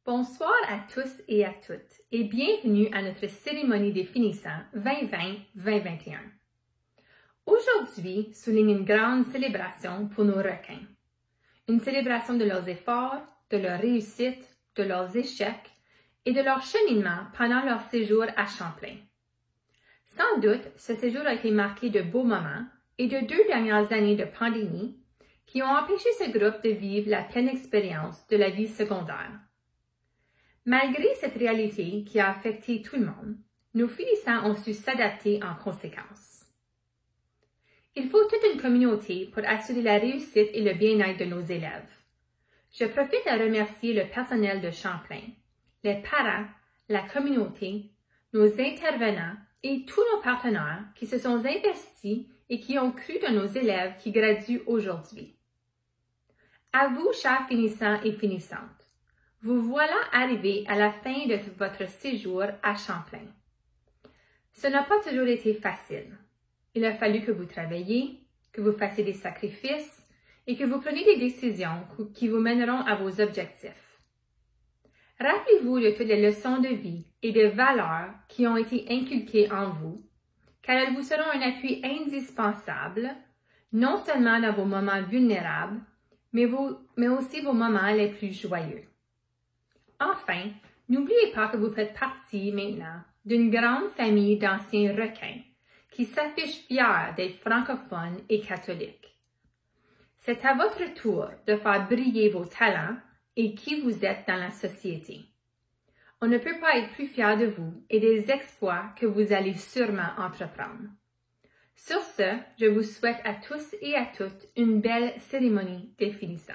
Bonsoir à tous et à toutes et bienvenue à notre cérémonie des finissants 2020-2021. Aujourd'hui souligne une grande célébration pour nos requins. Une célébration de leurs efforts, de leurs réussites, de leurs échecs et de leur cheminement pendant leur séjour à Champlain. Sans doute, ce séjour a été marqué de beaux moments et de 2 dernières années de pandémie qui ont empêché ce groupe de vivre la pleine expérience de la vie secondaire. Malgré cette réalité qui a affecté tout le monde, nos finissants ont su s'adapter en conséquence. Il faut toute une communauté pour assurer la réussite et le bien-être de nos élèves. Je profite à remercier le personnel de Champlain, les parents, la communauté, nos intervenants et tous nos partenaires qui se sont investis et qui ont cru dans nos élèves qui graduent aujourd'hui. À vous, chers finissants et finissantes, vous voilà arrivés à la fin de votre séjour à Champlain. Ce n'a pas toujours été facile. Il a fallu que vous travailliez, que vous fassiez des sacrifices et que vous preniez des décisions qui vous mèneront à vos objectifs. Rappelez-vous de toutes les leçons de vie et de valeurs qui ont été inculquées en vous, car elles vous seront un appui indispensable, non seulement dans vos moments vulnérables, mais aussi vos moments les plus joyeux. Enfin, n'oubliez pas que vous faites partie maintenant d'une grande famille d'anciens requins qui s'affichent fiers d'être francophones et catholiques. C'est à votre tour de faire briller vos talents et qui vous êtes dans la société. On ne peut pas être plus fier de vous et des exploits que vous allez sûrement entreprendre. Sur ce, je vous souhaite à tous et à toutes une belle cérémonie des finissants.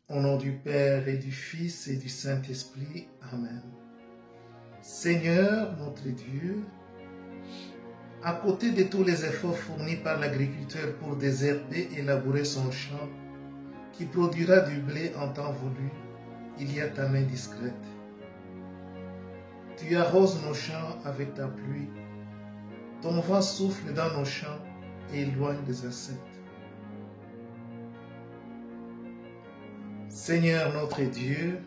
Au nom du Père et du Fils et du Saint-Esprit. Amen. Seigneur, notre Dieu, à côté de tous les efforts fournis par l'agriculteur pour désherber et labourer son champ, qui produira du blé en temps voulu, il y a ta main discrète. Tu arroses nos champs avec ta pluie, ton vent souffle dans nos champs et éloigne les insectes. Seigneur notre Dieu,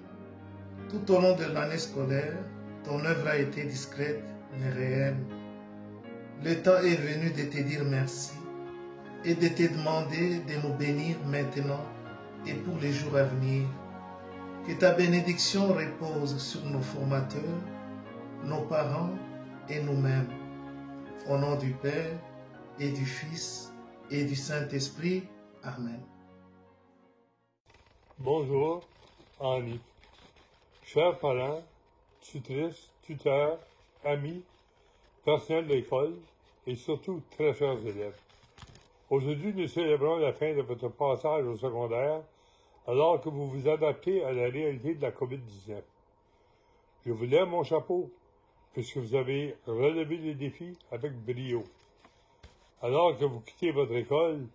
tout au long de l'année scolaire, ton œuvre a été discrète mais réelle. Le temps est venu de te dire merci et de te demander de nous bénir maintenant et pour les jours à venir. Que ta bénédiction repose sur nos formateurs, nos parents et nous-mêmes. Au nom du Père et du Fils et du Saint-Esprit. Amen. Bonjour, Annie. Chers parents, tutrices, tuteurs, amis, personnel de l'école et surtout très chers élèves. Aujourd'hui, nous célébrons la fin de votre passage au secondaire alors que vous vous adaptez à la réalité de la COVID-19. Je vous lève mon chapeau puisque vous avez relevé les défis avec brio. Alors que vous quittez votre école,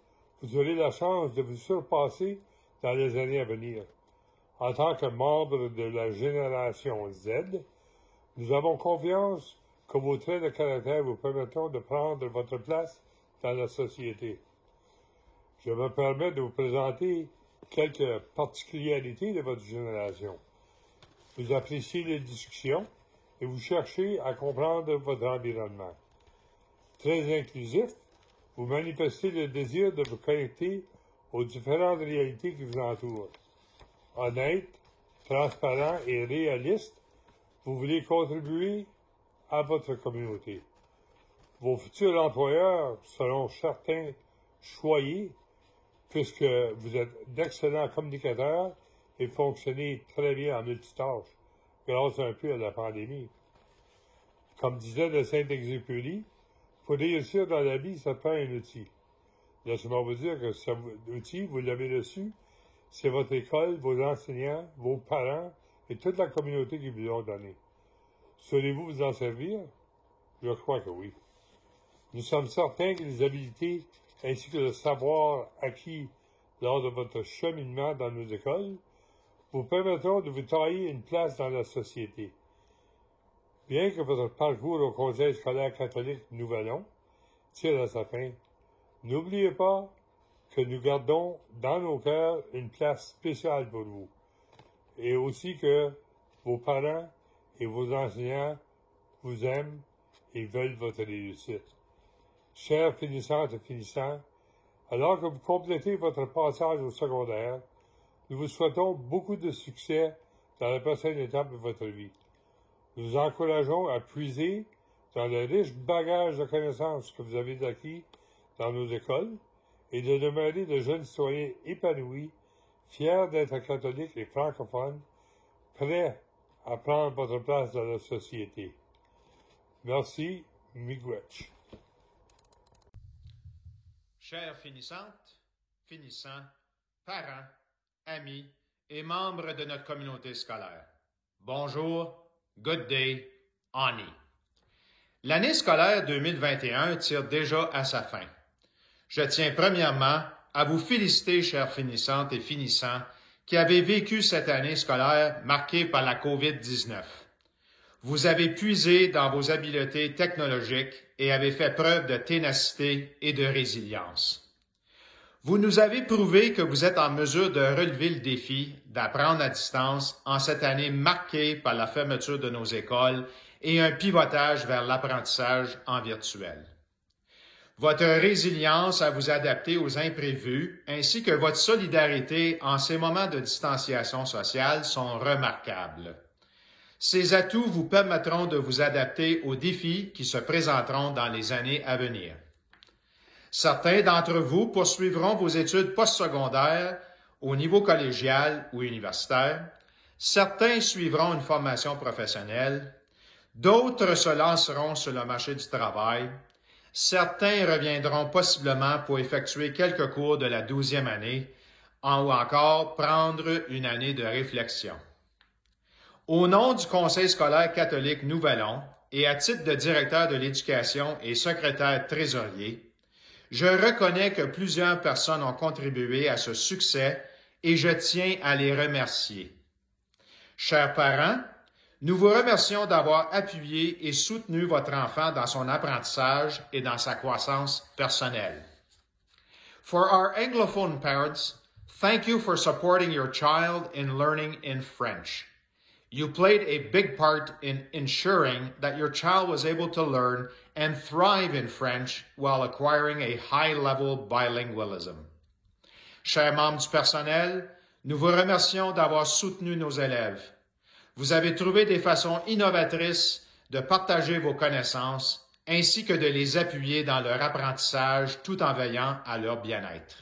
vous aurez la chance de vous surpasser dans les années à venir. En tant que membre de la génération Z, nous avons confiance que vos traits de caractère vous permettront de prendre votre place dans la société. Je me permets de vous présenter quelques particularités de votre génération. Vous appréciez les discussions et vous cherchez à comprendre votre environnement. Très inclusif, vous manifestez le désir de vous connecter aux différentes réalités qui vous entourent. Honnête, transparent et réaliste, vous voulez contribuer à votre communauté. Vos futurs employeurs seront certains choyés puisque vous êtes d'excellents communicateurs et fonctionnez très bien en multitâche grâce un peu à la pandémie. Comme disait le Saint-Exupéry, pour réussir dans la vie, ça prend un outil. Laissez-moi vous dire que cet outil, vous l'avez reçu, c'est votre école, vos enseignants, vos parents et toute la communauté qui vous l'ont donné. Saurez-vous vous en servir? Je crois que oui. Nous sommes certains que les habiletés ainsi que le savoir acquis lors de votre cheminement dans nos écoles vous permettront de vous tailler une place dans la société. Bien que votre parcours au Conseil scolaire catholique Nouvelon tire à sa fin, n'oubliez pas que nous gardons dans nos cœurs une place spéciale pour vous, et aussi que vos parents et vos enseignants vous aiment et veulent votre réussite. Chers finissantes et finissants, alors que vous complétez votre passage au secondaire, nous vous souhaitons beaucoup de succès dans la prochaine étape de votre vie. Nous vous encourageons à puiser dans le riche bagage de connaissances que vous avez acquis dans nos écoles et de demeurer de jeunes citoyens épanouis, fiers d'être catholiques et francophones, prêts à prendre votre place dans la société. Merci, miigwech. Chères finissantes, finissants, parents, amis et membres de notre communauté scolaire, bonjour, good day, Ani. L'année scolaire 2021 tire déjà à sa fin. Je tiens premièrement à vous féliciter, chères finissantes et finissants, qui avez vécu cette année scolaire marquée par la COVID-19. Vous avez puisé dans vos habiletés technologiques et avez fait preuve de ténacité et de résilience. Vous nous avez prouvé que vous êtes en mesure de relever le défi d'apprendre à distance en cette année marquée par la fermeture de nos écoles et un pivotage vers l'apprentissage en virtuel. Votre résilience à vous adapter aux imprévus ainsi que votre solidarité en ces moments de distanciation sociale sont remarquables. Ces atouts vous permettront de vous adapter aux défis qui se présenteront dans les années à venir. Certains d'entre vous poursuivront vos études postsecondaires au niveau collégial ou universitaire. Certains suivront une formation professionnelle. D'autres se lanceront sur le marché du travail. Certains reviendront possiblement pour effectuer quelques cours de la 12e année ou encore prendre une année de réflexion. Au nom du Conseil scolaire catholique Nouvelon et à titre de directeur de l'éducation et secrétaire trésorier, je reconnais que plusieurs personnes ont contribué à ce succès et je tiens à les remercier. Chers parents, nous vous remercions d'avoir appuyé et soutenu votre enfant dans son apprentissage et dans sa croissance personnelle. For our Anglophone parents, thank you for supporting your child in learning in French. You played a big part in ensuring that your child was able to learn and thrive in French while acquiring a high-level bilingualism. Chers membres du personnel, nous vous remercions d'avoir soutenu nos élèves. Vous avez trouvé des façons innovatrices de partager vos connaissances ainsi que de les appuyer dans leur apprentissage tout en veillant à leur bien-être.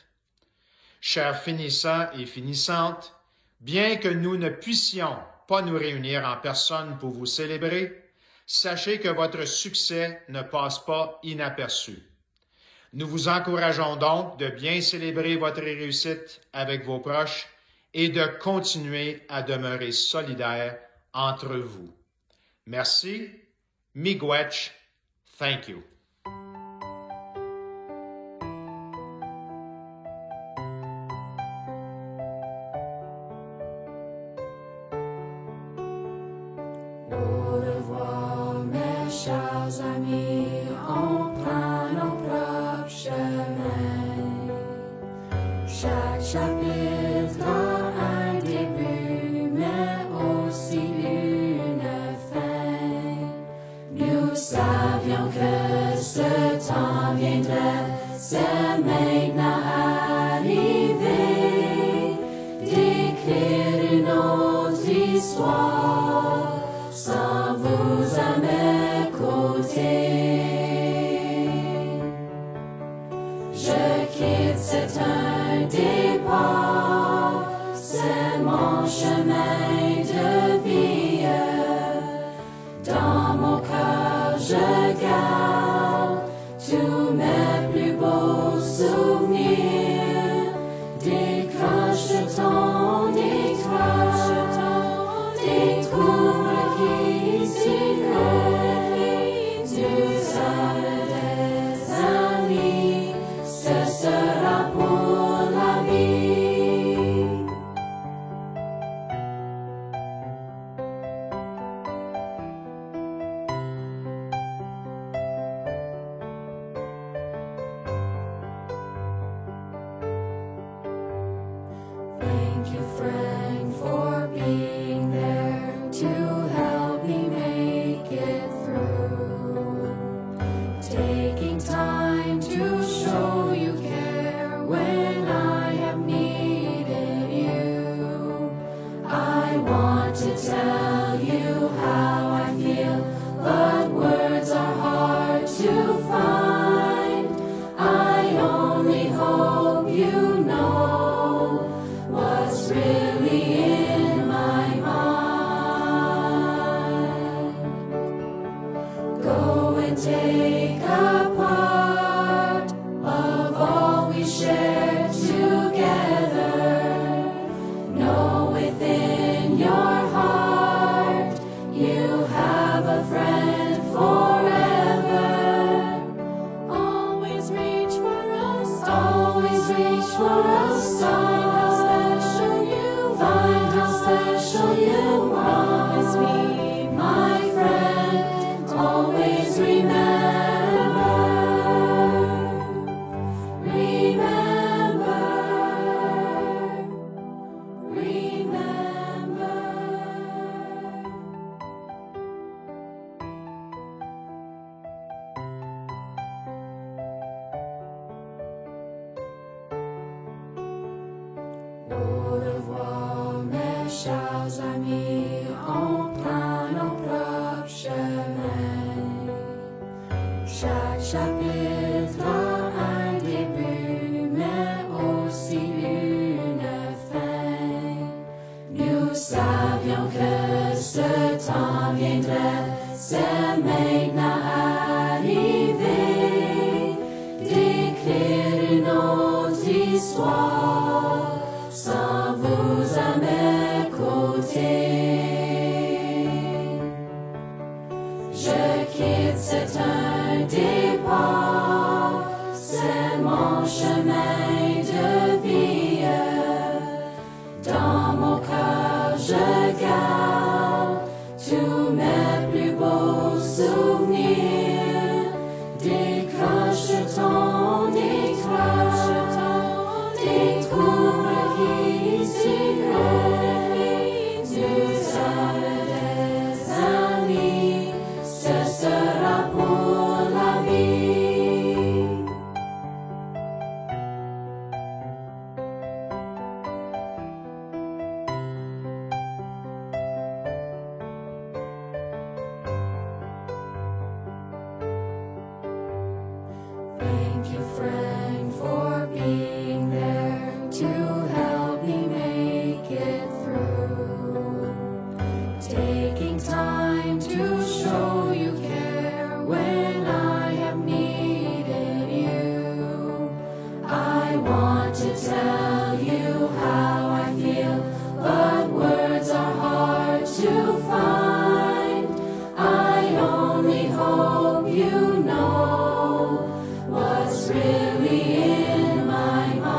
Chers finissants et finissantes, bien que nous ne puissions pas nous réunir en personne pour vous célébrer, sachez que votre succès ne passe pas inaperçu. Nous vous encourageons donc de bien célébrer votre réussite avec vos proches et de continuer à demeurer solidaires entre vous. Merci. Miigwech. Thank you. Au revoir, mes chers. chers amis, on prend nos propres chemins. Chaque chapitre a un début, mais aussi une fin. Nous savions que ce temps viendrait, c'est maintenant arrivé, d'écrire une autre histoire, sans vous à mes côtés. Je quitte, c'est un départ, c'est mon chemin de vie. Dans mon cœur, je garde tous mes plus beaux souvenirs. Décroche-t-on, découvre qui tu es. Nous sommes des amis, ce sera pour la vie. Thank you, friend, for being there to help me make it through. Taking time to show you care when I have needed you. I want to tell you how I feel, but words are hard to find. I only hope you know what's really in my mind. Go and take a part of all we share together. Know within your heart you have a friend forever. Always reach for us, always reach for us. Find how special you promise me, my friend. Always remember, remember, remember. Au revoir, mes chers amis, on prend nos propres chemins. Chaque chapitre a un début, mais aussi une fin. Nous savions que ce temps viendrait, c'est maintenant arrivé, d'écrire une autre histoire, sans vous à mes côtés. Je quitte, c'est un départ, c'est mon chemin de vie. Dans mon cœur, je garde tous mes plus beaux souvenirs. Décroche-t-on, découvre qui tu es. Nous sommes des amis, ce sera pour la vie. Thank you, friend, for being there to help me make it through. Taking time to show you care when I have needed you. I want to tell you how I feel, but words are hard to find. I only hope you know what's really in my mind.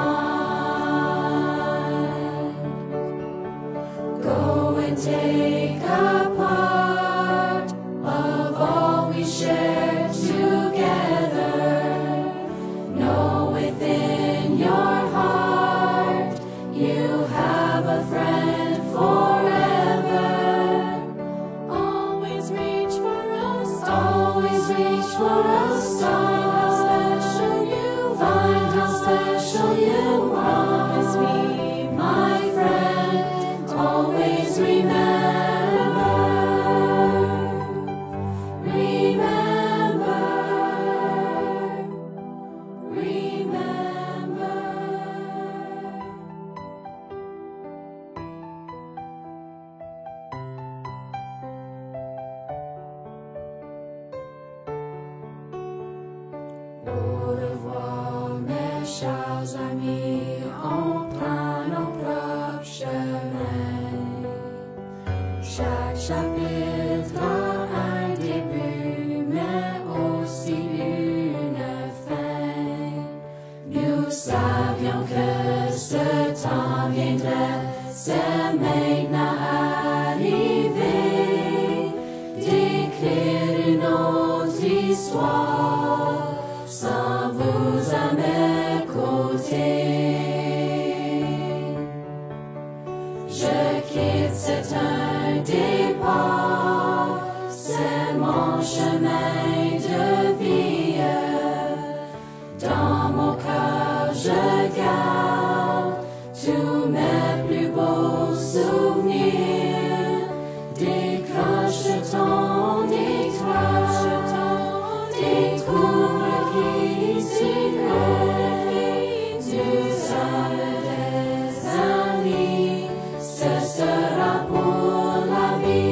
Go and take a part of all we share for a star. Find how special you are. Promise me, my friend, always remember. Remember. Remember. Au revoir mes chers amis, on prend nos propres chemins. Chaque chapitre a un début, mais aussi une fin. Nous savions que ce temps viendrait, c'est maintenant arrivé, d'écrire une autre histoire sans vous à mes côtés. Je quitte, c'est un départ, c'est mon chemin de vie. Dans mon cœur, je garde tous mes plus beaux souvenirs. Décroche ton écran, découvre qui tu es. Nous sommes des amis, ce sera pour la vie.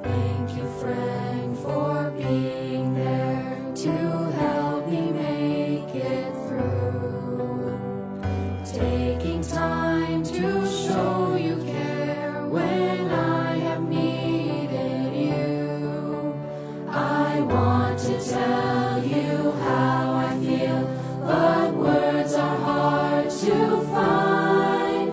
Thank you, friend, for being there to help me make it through. Taking time to show you care when I have needed you. I want to tell you how I feel, but words are hard to find.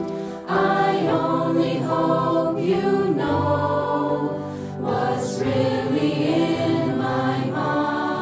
I only hope you know what's really in my mind.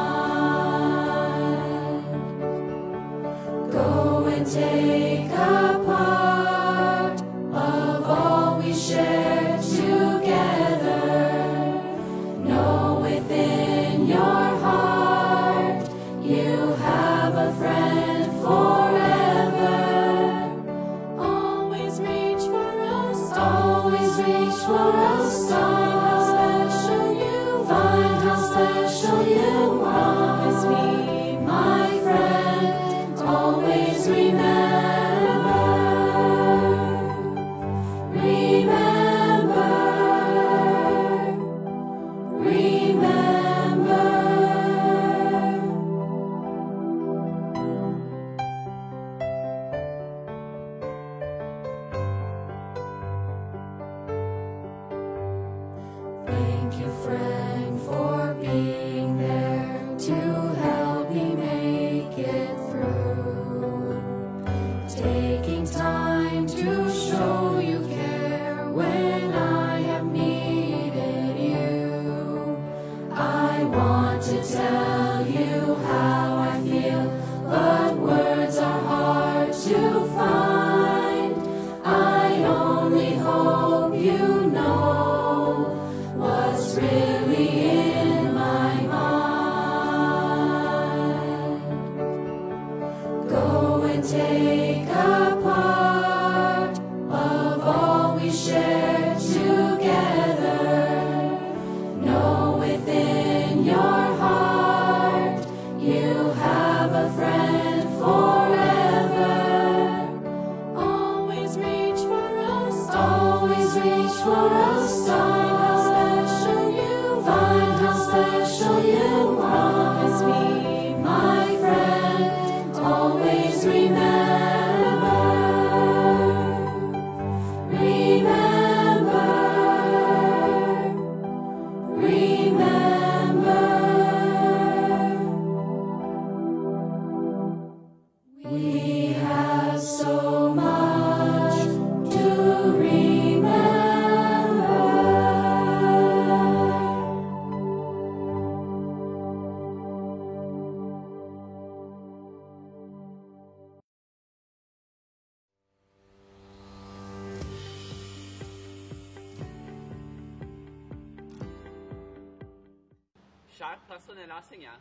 Chers personnels enseignants,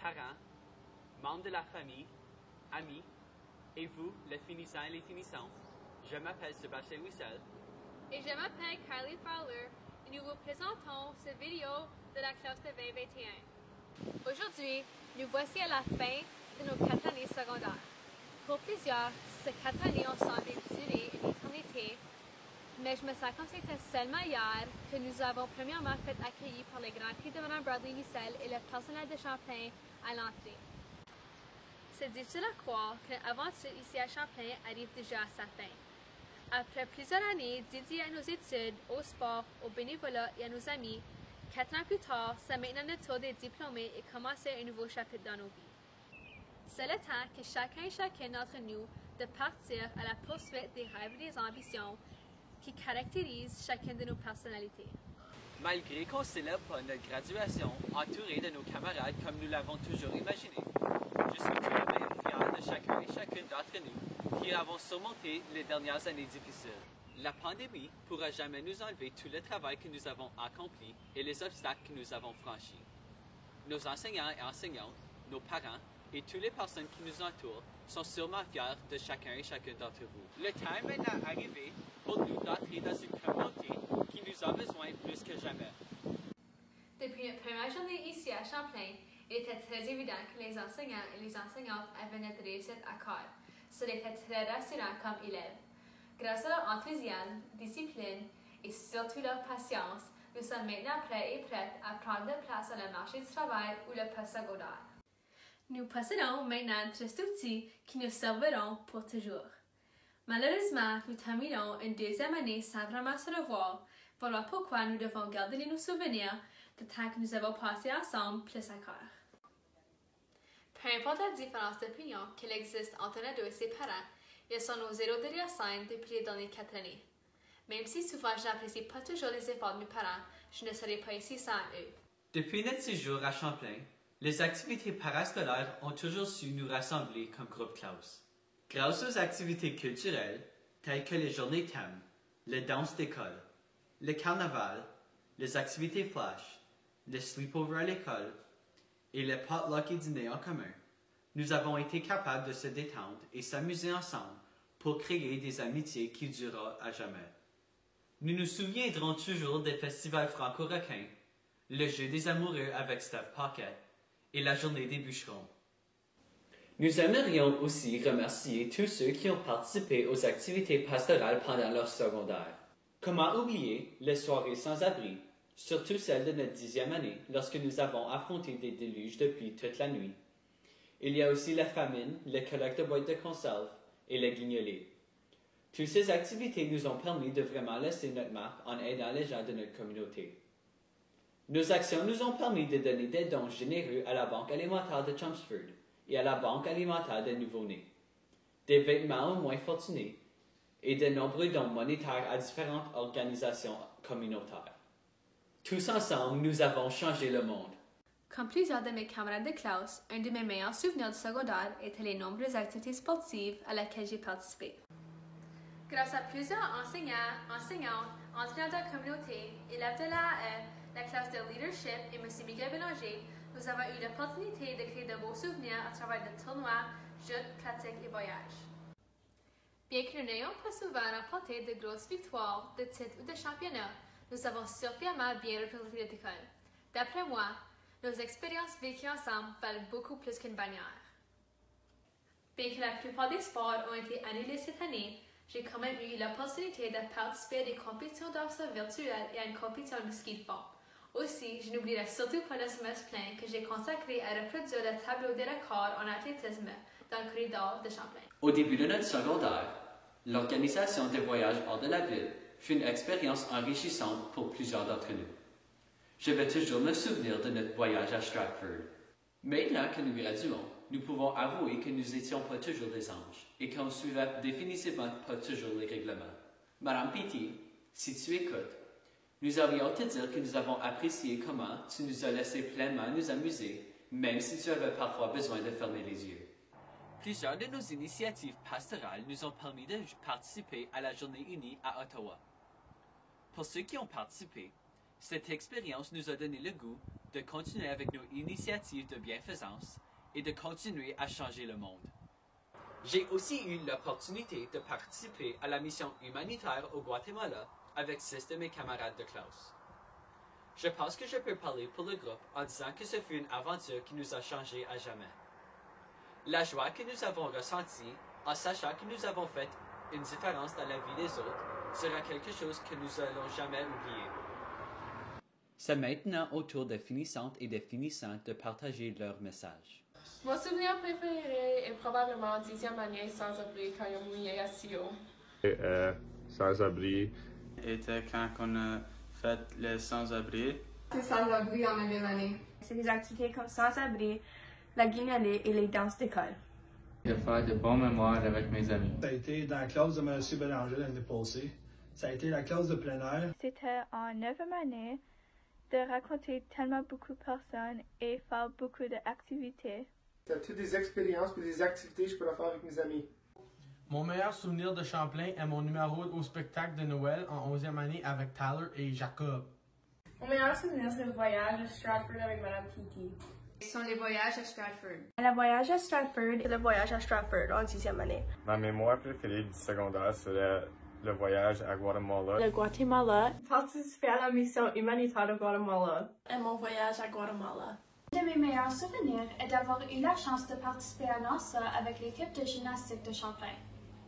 parents, membres de la famille, amis, et vous, les finissants et les finissants, je m'appelle Sébastien Wissel. Et je m'appelle Kylie Fowler et nous vous présentons cette vidéo de la classe de 2021. Aujourd'hui, nous voici à la fin de nos 4 années secondaires. Pour plusieurs, ces 4 années ont semblé durer une éternité, mais je me sens comme c'était seulement hier que nous avons premièrement fait accueillir par les grands prix de Mme Bradley Wissel et le personnel de Champlain à l'entrée. C'est difficile à croire qu'une aventure ici à Champlain arrive déjà à sa fin. Après plusieurs années dédiées à nos études, au sport, au bénévolat et à nos amis, 4 ans plus tard, c'est maintenant le tour des diplômés et commencer un nouveau chapitre dans nos vies. C'est le temps que chacun et chacune d'entre nous de partir à la poursuite des rêves et des ambitions qui caractérisent chacune de nos personnalités. Malgré qu'on célèbre pas notre graduation entourée de nos camarades comme nous l'avons toujours imaginé, je suis tout de même fier de chacun et chacune d'entre nous qui avons surmonté les dernières années difficiles. La pandémie ne pourra jamais nous enlever tout le travail que nous avons accompli et les obstacles que nous avons franchis. Nos enseignants et enseignantes, nos parents et toutes les personnes qui nous entourent sont sûrement fiers de chacun et chacune d'entre vous. Le temps est maintenant arrivé pour nous d'entrer dans une communauté qui nous a besoin plus que jamais. Depuis notre première journée ici à Champlain, il était très évident que les enseignants et les enseignantes avaient notre réussite à cœur. Cela était très rassurant comme élèves. Grâce à leur enthousiasme, discipline et surtout leur patience, nous sommes maintenant prêts et prêtes à prendre notre place sur le marché du travail ou le poste secondaire. Nous possédons maintenant 3 outils qui nous serviront pour toujours. Malheureusement, nous terminons une 2e année sans vraiment se revoir. Voilà pourquoi nous devons garder nos souvenirs du temps que nous avons passé ensemble plus à cœur. Peu importe la différence d'opinion qu'il existe entre nous deux et ses parents, ils sont nos héros de la scène depuis les dernières 4 années. Même si souvent je n'apprécie pas toujours les efforts de mes parents, je ne serais pas ici sans eux. Depuis notre séjour à Champlain, les activités parascolaires ont toujours su nous rassembler comme groupe classe. Grâce aux activités culturelles, telles que les journées thèmes, les danses d'école, le carnaval, les activités flash, le sleepover à l'école et le potluck et dîner en commun, nous avons été capables de se détendre et s'amuser ensemble pour créer des amitiés qui dureront à jamais. Nous nous souviendrons toujours des festivals franco-requins, le jeu des amoureux avec Steph Pocket et la journée des bûcherons. Nous aimerions aussi remercier tous ceux qui ont participé aux activités pastorales pendant leur secondaire. Comment oublier les soirées sans abri, surtout celles de notre 10e année, lorsque nous avons affronté des déluges de pluie toute la nuit. Il y a aussi la famine, les collectes de boîtes de conserve et les guignolés. Toutes ces activités nous ont permis de vraiment laisser notre marque en aidant les gens de notre communauté. Nos actions nous ont permis de donner des dons généreux à la Banque alimentaire de Chelmsford et à la Banque alimentaire des nouveau-nés, des vêtements aux moins fortunés et de nombreux dons monétaires à différentes organisations communautaires. Tous ensemble, nous avons changé le monde. Comme plusieurs de mes camarades de classe, un de mes meilleurs souvenirs du secondaire était les nombreuses activités sportives à laquelle j'ai participé. Grâce à plusieurs enseignants, enseignantes, entraîneurs de la communauté, élèves de la classe de leadership et M. Miguel Bélanger, nous avons eu l'opportunité de créer de beaux souvenirs à travers de tournois, jeux, pratiques et voyages. Bien que nous n'ayons pas souvent remporté de grosses victoires, de titres ou de championnats, nous avons sûrement bien représenté notre école. D'après moi, nos expériences vécues ensemble valent beaucoup plus qu'une bannière. Bien que la plupart des sports ont été annulés cette année, j'ai quand même eu l'opportunité de participer à des compétitions d'arts virtuelles et à une compétition de ski de fond. Aussi, je n'oublierai surtout pas le semestre plein que j'ai consacré à reproduire le tableau des records en athlétisme dans le corridor de Champlain. Au début de notre secondaire, l'organisation des voyages hors de la ville fut une expérience enrichissante pour plusieurs d'entre nous. Je vais toujours me souvenir de notre voyage à Stratford. Maintenant que nous graduons, nous pouvons avouer que nous n'étions pas toujours des anges et qu'on ne suivait définitivement pas toujours les règlements. Madame Petty, si tu écoutes, nous aurions te dire que nous avons apprécié comment tu nous as laissé pleinement nous amuser, même si tu avais parfois besoin de fermer les yeux. Plusieurs de nos initiatives pastorales nous ont permis de participer à la Journée unie à Ottawa. Pour ceux qui ont participé, cette expérience nous a donné le goût de continuer avec nos initiatives de bienfaisance et de continuer à changer le monde. J'ai aussi eu l'opportunité de participer à la mission humanitaire au Guatemala avec 6 de mes camarades de classe. Je pense que je peux parler pour le groupe en disant que ce fut une aventure qui nous a changés à jamais. La joie que nous avons ressentie en sachant que nous avons fait une différence dans la vie des autres sera quelque chose que nous n'allons jamais oublier. C'est maintenant au tour des finissantes et des finissants de partager leur message. Mon souvenir préféré est probablement 10e année sans-abri quand on mouillait à Sio. Sans-abri était quand on a fait les sans-abri. C'est sans-abri en 9e année. C'est des activités comme sans-abri, la guignolée et les danses d'école. De faire de bons mémoires avec mes amis. Ça a été dans la classe de M. Bélanger l'année passée. Ça a été la classe de plein air. C'était en 9e année de rencontrer tellement beaucoup de personnes et faire beaucoup d'activités. C'est toutes des expériences et des activités que je pourrais faire avec mes amis. Mon meilleur souvenir de Champlain est mon numéro au spectacle de Noël en 11e année avec Tyler et Jacob. Mon meilleur souvenir, c'est le voyage à Stratford avec Mme Kiki. Ce sont les voyages à Stratford. Le voyage à Stratford et le voyage à Stratford en 6e année. Ma mémoire préférée du secondaire serait le voyage à Guatemala. Le Guatemala. Participer à la mission humanitaire de Guatemala. Et mon voyage à Guatemala. Un de mes meilleurs souvenirs est d'avoir eu la chance de participer à NASA avec l'équipe de gymnastique de Champlain.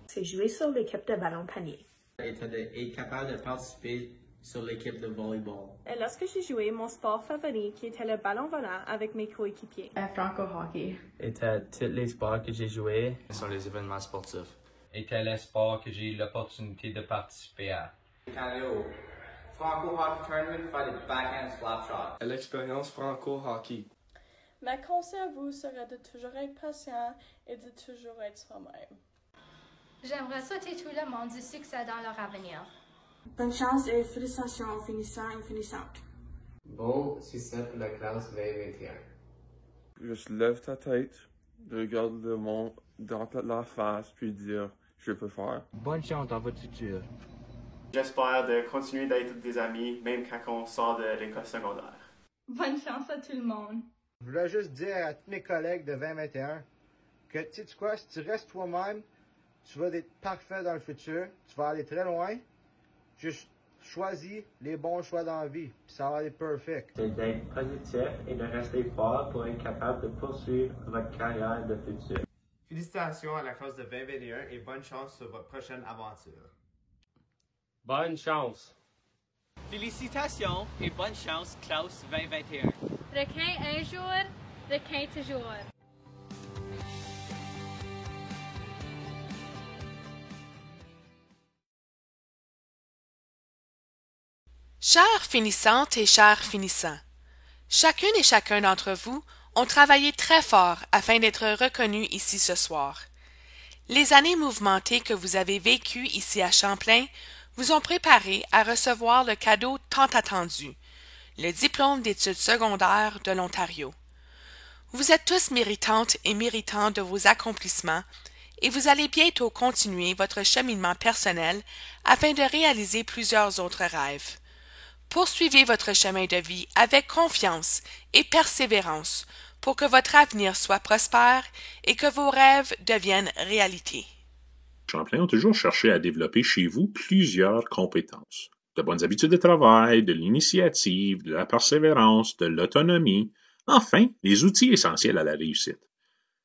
C'est jouer sur l'équipe de ballon panier. Était d'être capable de participer sur l'équipe de volleyball. Et lorsque j'ai joué, mon sport favori, qui était le ballon volant avec mes coéquipiers. Franco-hockey. Était tous les sports que j'ai joués. Sur les événements sportifs. Était les sports que j'ai eu l'opportunité de participer à. Franco-hockey tournament for the backhand slap shot. L'expérience franco-hockey. Ma conseil à vous serait de toujours être patient et de toujours être soi-même. J'aimerais souhaiter tout le monde du succès dans leur avenir. Bonne chance et félicitations aux finissants et finissantes. Bon succès pour la classe 2021. Juste lève ta tête, regarde le monde dans la face, puis dire « Je peux faire ». Bonne chance dans votre futur. J'espère de continuer d'être des amis, même quand on sort de l'école secondaire. Bonne chance à tout le monde. Je voulais juste dire à tous mes collègues de 2021 que, tu sais quoi, si tu restes toi-même, tu vas être parfait dans le futur, tu vas aller très loin. Juste choisis les bons choix dans la vie, puis ça va aller perfect. C'est d'être positif et de rester fort pour être capable de poursuivre votre carrière de futur. Félicitations à la classe de 2021 et bonne chance sur votre prochaine aventure. Bonne chance. Félicitations et bonne chance, classe 2021. Requin un jour, requin toujours. Chères finissantes et chers finissants, chacune et chacun d'entre vous ont travaillé très fort afin d'être reconnus ici ce soir. Les années mouvementées que vous avez vécues ici à Champlain vous ont préparé à recevoir le cadeau tant attendu, le diplôme d'études secondaires de l'Ontario. Vous êtes tous méritantes et méritants de vos accomplissements et vous allez bientôt continuer votre cheminement personnel afin de réaliser plusieurs autres rêves. Poursuivez votre chemin de vie avec confiance et persévérance pour que votre avenir soit prospère et que vos rêves deviennent réalité. Champlain ont toujours cherché à développer chez vous plusieurs compétences. De bonnes habitudes de travail, de l'initiative, de la persévérance, de l'autonomie, enfin, les outils essentiels à la réussite.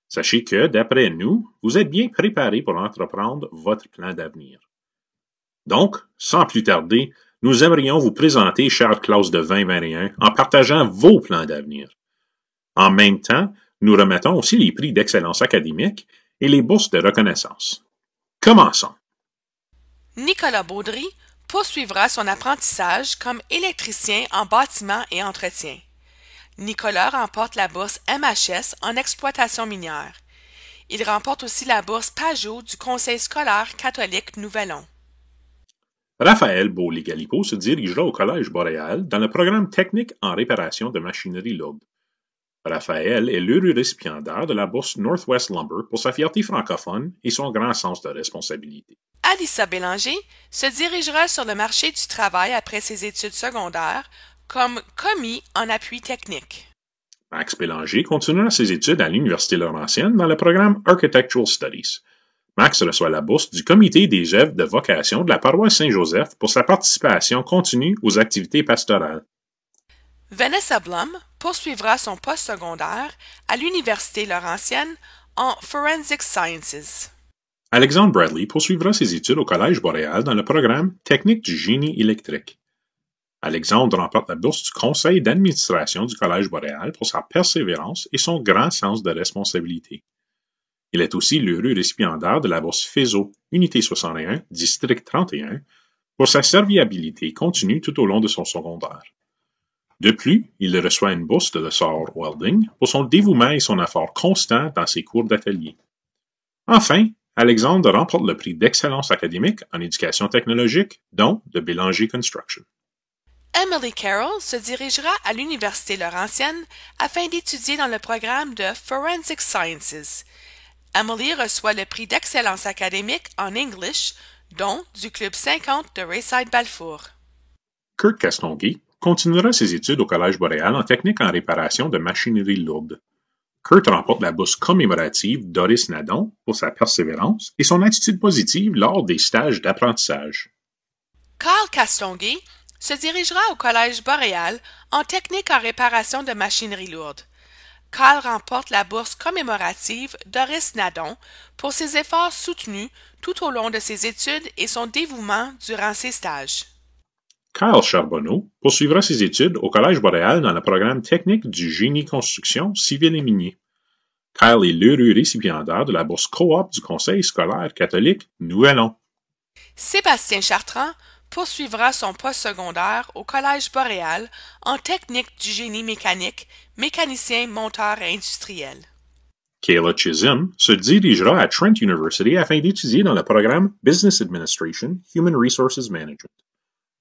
Sachez que, d'après nous, vous êtes bien préparés pour entreprendre votre plan d'avenir. Donc, sans plus tarder, nous aimerions vous présenter chère classe de 2021 en partageant vos plans d'avenir. En même temps, nous remettons aussi les prix d'excellence académique et les bourses de reconnaissance. Commençons. Nicolas Baudry poursuivra son apprentissage comme électricien en bâtiment et entretien. Nicolas remporte la bourse MHS en exploitation minière. Il remporte aussi la bourse Pajot du Conseil scolaire catholique Nouvelon. Raphaël Beaulieu-Galipeau se dirigera au Collège Boréal dans le programme technique en réparation de machinerie lourde. Raphaël est l'heureux récipiendaire de la bourse Northwest Lumber pour sa fierté francophone et son grand sens de responsabilité. Alissa Bélanger se dirigera sur le marché du travail après ses études secondaires comme commis en appui technique. Max Bélanger continuera ses études à l'Université Laurentienne dans le programme Architectural Studies. Max reçoit la bourse du Comité des œuvres de vocation de la paroisse Saint-Joseph pour sa participation continue aux activités pastorales. Vanessa Blum poursuivra son postsecondaire à l'Université Laurentienne en Forensic Sciences. Alexandre Bradley poursuivra ses études au Collège Boréal dans le programme Technique du génie électrique. Alexandre remporte la bourse du Conseil d'administration du Collège Boréal pour sa persévérance et son grand sens de responsabilité. Il est aussi l'heureux récipiendaire de la bourse FESO, Unité 61, District 31, pour sa serviabilité continue tout au long de son secondaire. De plus, il reçoit une bourse de sort Welding pour son dévouement et son effort constant dans ses cours d'atelier. Enfin, Alexandre remporte le prix d'excellence académique en éducation technologique, dont de Bélanger Construction. Emily Carroll se dirigera à l'Université Laurentienne afin d'étudier dans le programme de Forensic Sciences. Emily reçoit le prix d'excellence académique en English, dont du Club 50 de Rayside-Balfour. Kurt Castonguay continuera ses études au Collège Boréal en technique en réparation de machinerie lourde. Kurt remporte la bourse commémorative Doris Nadon pour sa persévérance et son attitude positive lors des stages d'apprentissage. Carl Castonguay se dirigera au Collège Boréal en technique en réparation de machinerie lourde. Carl remporte la bourse commémorative Doris Nadon pour ses efforts soutenus tout au long de ses études et son dévouement durant ses stages. Kyle Charbonneau poursuivra ses études au Collège Boréal dans le programme technique du génie construction civil et minier. Kyle est l'heureux récipiendaire de la bourse coop du Conseil scolaire catholique Nouvelon. Sébastien Chartrand poursuivra son postsecondaire au Collège Boréal en technique du génie mécanique, mécanicien monteur industriel. Kayla Chisholm se dirigera à Trent University afin d'étudier dans le programme Business Administration, Human Resources Management.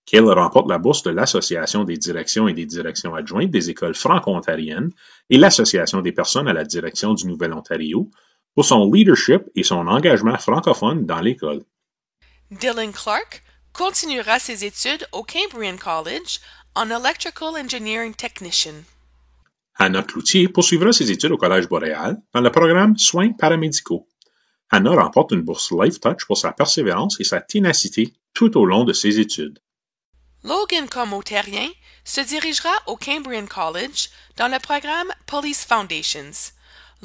Kayla remporte la bourse de l'Association des directions et des directions adjointes des écoles franco-ontariennes et l'Association des personnes à la direction du Nouvel-Ontario pour son leadership et son engagement francophone dans l'école. Dylan Clark continuera ses études au Cambrian College en Electrical Engineering Technician. Hannah Cloutier poursuivra ses études au Collège Boréal dans le programme Soins paramédicaux. Hannah remporte une bourse Life Touch pour sa persévérance et sa ténacité tout au long de ses études. Logan Como-Terrien se dirigera au Cambrian College dans le programme Police Foundations.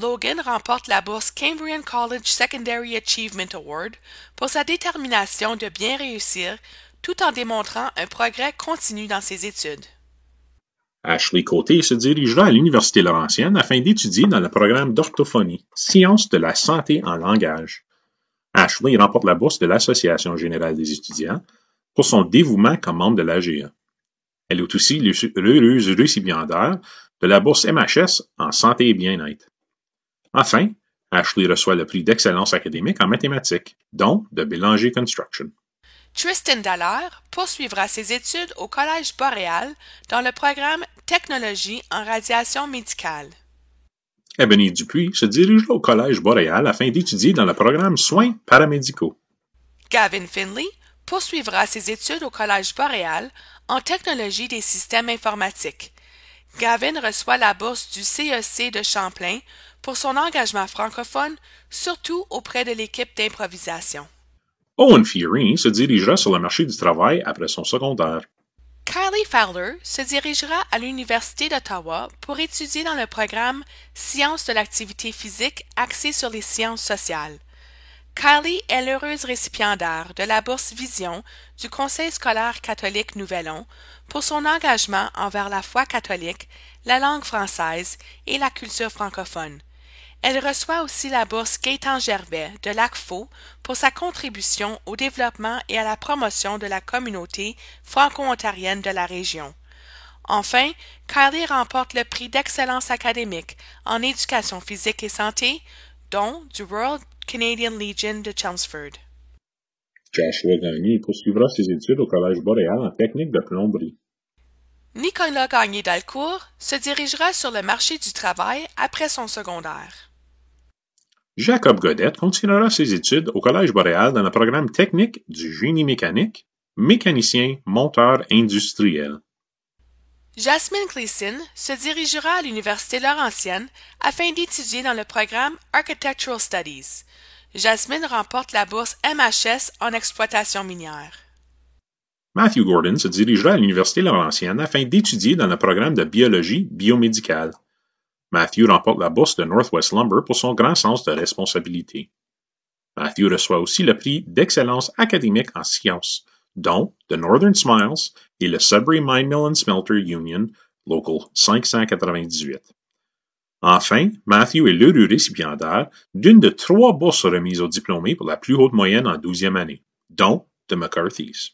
Logan remporte la bourse Cambrian College Secondary Achievement Award pour sa détermination de bien réussir tout en démontrant un progrès continu dans ses études. Ashley Côté se dirigera à l'Université Laurentienne afin d'étudier dans le programme d'orthophonie, sciences de la santé en langage. Ashley remporte la bourse de l'Association générale des étudiants pour son dévouement comme membre de l'AGA. Elle est aussi l'heureuse récipiendaire de la bourse MHS en santé et bien-être. Enfin, Ashley reçoit le prix d'excellence académique en mathématiques, dont de Bélanger Construction. Tristan Dallaire poursuivra ses études au Collège Boréal dans le programme Technologie en radiation médicale. Ebony Dupuis se dirigera au Collège Boréal afin d'étudier dans le programme Soins paramédicaux. Gavin Finley poursuivra ses études au Collège Boréal en technologie des systèmes informatiques. Gavin reçoit la bourse du CEC de Champlain pour son engagement francophone, surtout auprès de l'équipe d'improvisation. Owen Fiorini se dirigera sur le marché du travail après son secondaire. Kylie Fowler se dirigera à l'Université d'Ottawa pour étudier dans le programme Sciences de l'activité physique axé sur les sciences sociales. Kylie est l'heureuse récipiendaire de la bourse Vision du Conseil scolaire catholique Nouvelon pour son engagement envers la foi catholique, la langue française et la culture francophone. Elle reçoit aussi la bourse Gaétan Gervais de l'ACFO pour sa contribution au développement et à la promotion de la communauté franco-ontarienne de la région. Enfin, Kylie remporte le prix d'excellence académique en éducation physique et santé, dont du Royal Canadian Legion de Chelmsford. Joshua Gagné poursuivra ses études au Collège Boréal en technique de plomberie. Nicolas Gagné-Dalcourt se dirigera sur le marché du travail après son secondaire. Jacob Godette continuera ses études au Collège Boréal dans le programme technique du génie mécanique, mécanicien monteur industriel. Jasmine Gleason se dirigera à l'Université Laurentienne afin d'étudier dans le programme Architectural Studies. Jasmine remporte la bourse MHS en exploitation minière. Matthew Gordon se dirigera à l'Université Laurentienne afin d'étudier dans le programme de biologie biomédicale. Matthew remporte la bourse de Northwest Lumber pour son grand sens de responsabilité. Matthew reçoit aussi le prix d'excellence académique en sciences, dont The Northern Smiles et le Sudbury Mine Mill and Smelter Union, Local 598. Enfin, Matthew est l'heureux récipiendaire d'une de 3 bourses remises aux diplômés pour la plus haute moyenne en 12e année, dont de McCarthy's.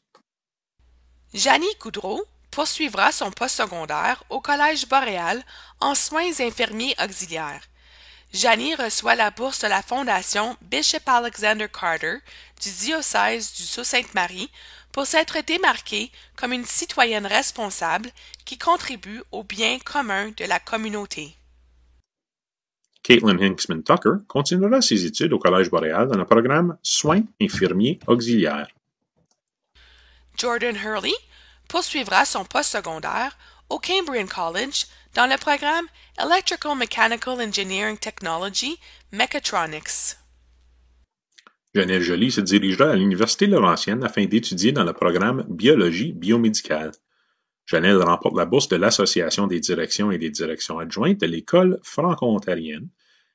Janie Goudreau poursuivra son postsecondaire au Collège Boréal en soins infirmiers auxiliaires. Janie reçoit la bourse de la Fondation Bishop Alexander Carter du diocèse du Sault-Sainte-Marie pour s'être démarquée comme une citoyenne responsable qui contribue au bien commun de la communauté. Caitlin Hinksman-Tucker continuera ses études au Collège Boréal dans le programme Soins infirmiers auxiliaires. Jordan Hurley poursuivra son postsecondaire au Cambrian College dans le programme Electrical Mechanical Engineering Technology Mechatronics. Janelle Joly se dirigera à l'Université Laurentienne afin d'étudier dans le programme Biologie biomédicale. Janelle remporte la bourse de l'Association des directions et des directions adjointes de l'École franco-ontarienne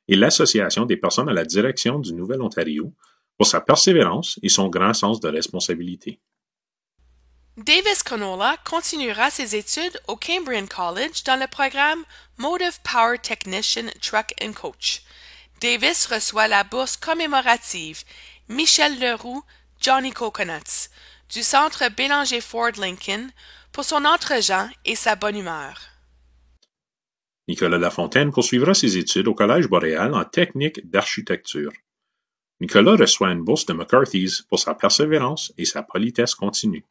et l'Association des personnes à la direction du Nouvel-Ontario pour sa persévérance et son grand sens de responsabilité. Davis Conola continuera ses études au Cambrian College dans le programme Motive Power Technician Truck and Coach. Davis reçoit la bourse commémorative Michel Leroux Johnny Coconuts du Centre Bélanger Ford Lincoln pour son entre-gens et sa bonne humeur. Nicolas Lafontaine poursuivra ses études au Collège Boréal en technique d'architecture. Nicolas reçoit une bourse de McCarthy's pour sa persévérance et sa politesse continue.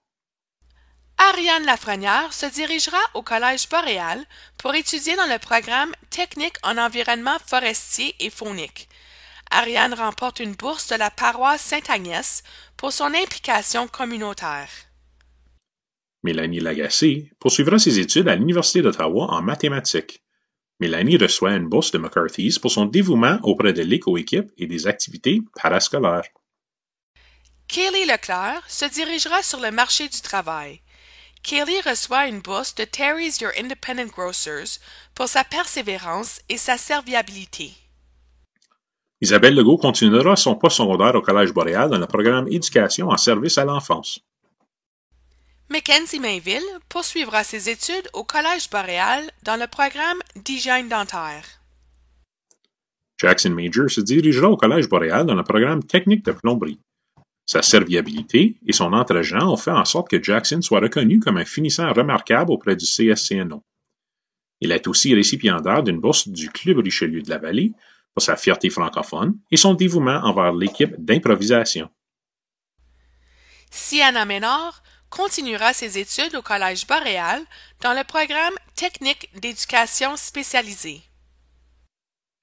Ariane Lafrenière se dirigera au Collège Boréal pour étudier dans le programme Technique en environnement forestier et faunique. Ariane remporte une bourse de la paroisse Sainte-Agnès pour son implication communautaire. Mélanie Lagacé poursuivra ses études à l'Université d'Ottawa en mathématiques. Mélanie reçoit une bourse de McCarthy's pour son dévouement auprès de l'éco-équipe et des activités parascolaires. Kaylee Leclerc se dirigera sur le marché du travail. Kaylee reçoit une bourse de Terry's Your Independent Grocers pour sa persévérance et sa serviabilité. Isabelle Legault continuera son postsecondaire au Collège Boréal dans le programme Éducation en service à l'enfance. Mackenzie Mainville poursuivra ses études au Collège Boréal dans le programme d'hygiène dentaire. Jackson Major se dirigera au Collège Boréal dans le programme technique de plomberie. Sa serviabilité et son entre-gens ont fait en sorte que Jackson soit reconnu comme un finissant remarquable auprès du CSCNO. Il est aussi récipiendaire d'une bourse du Club Richelieu de la Vallée pour sa fierté francophone et son dévouement envers l'équipe d'improvisation. Sienna Ménard continuera ses études au Collège Boréal dans le programme technique d'éducation spécialisée.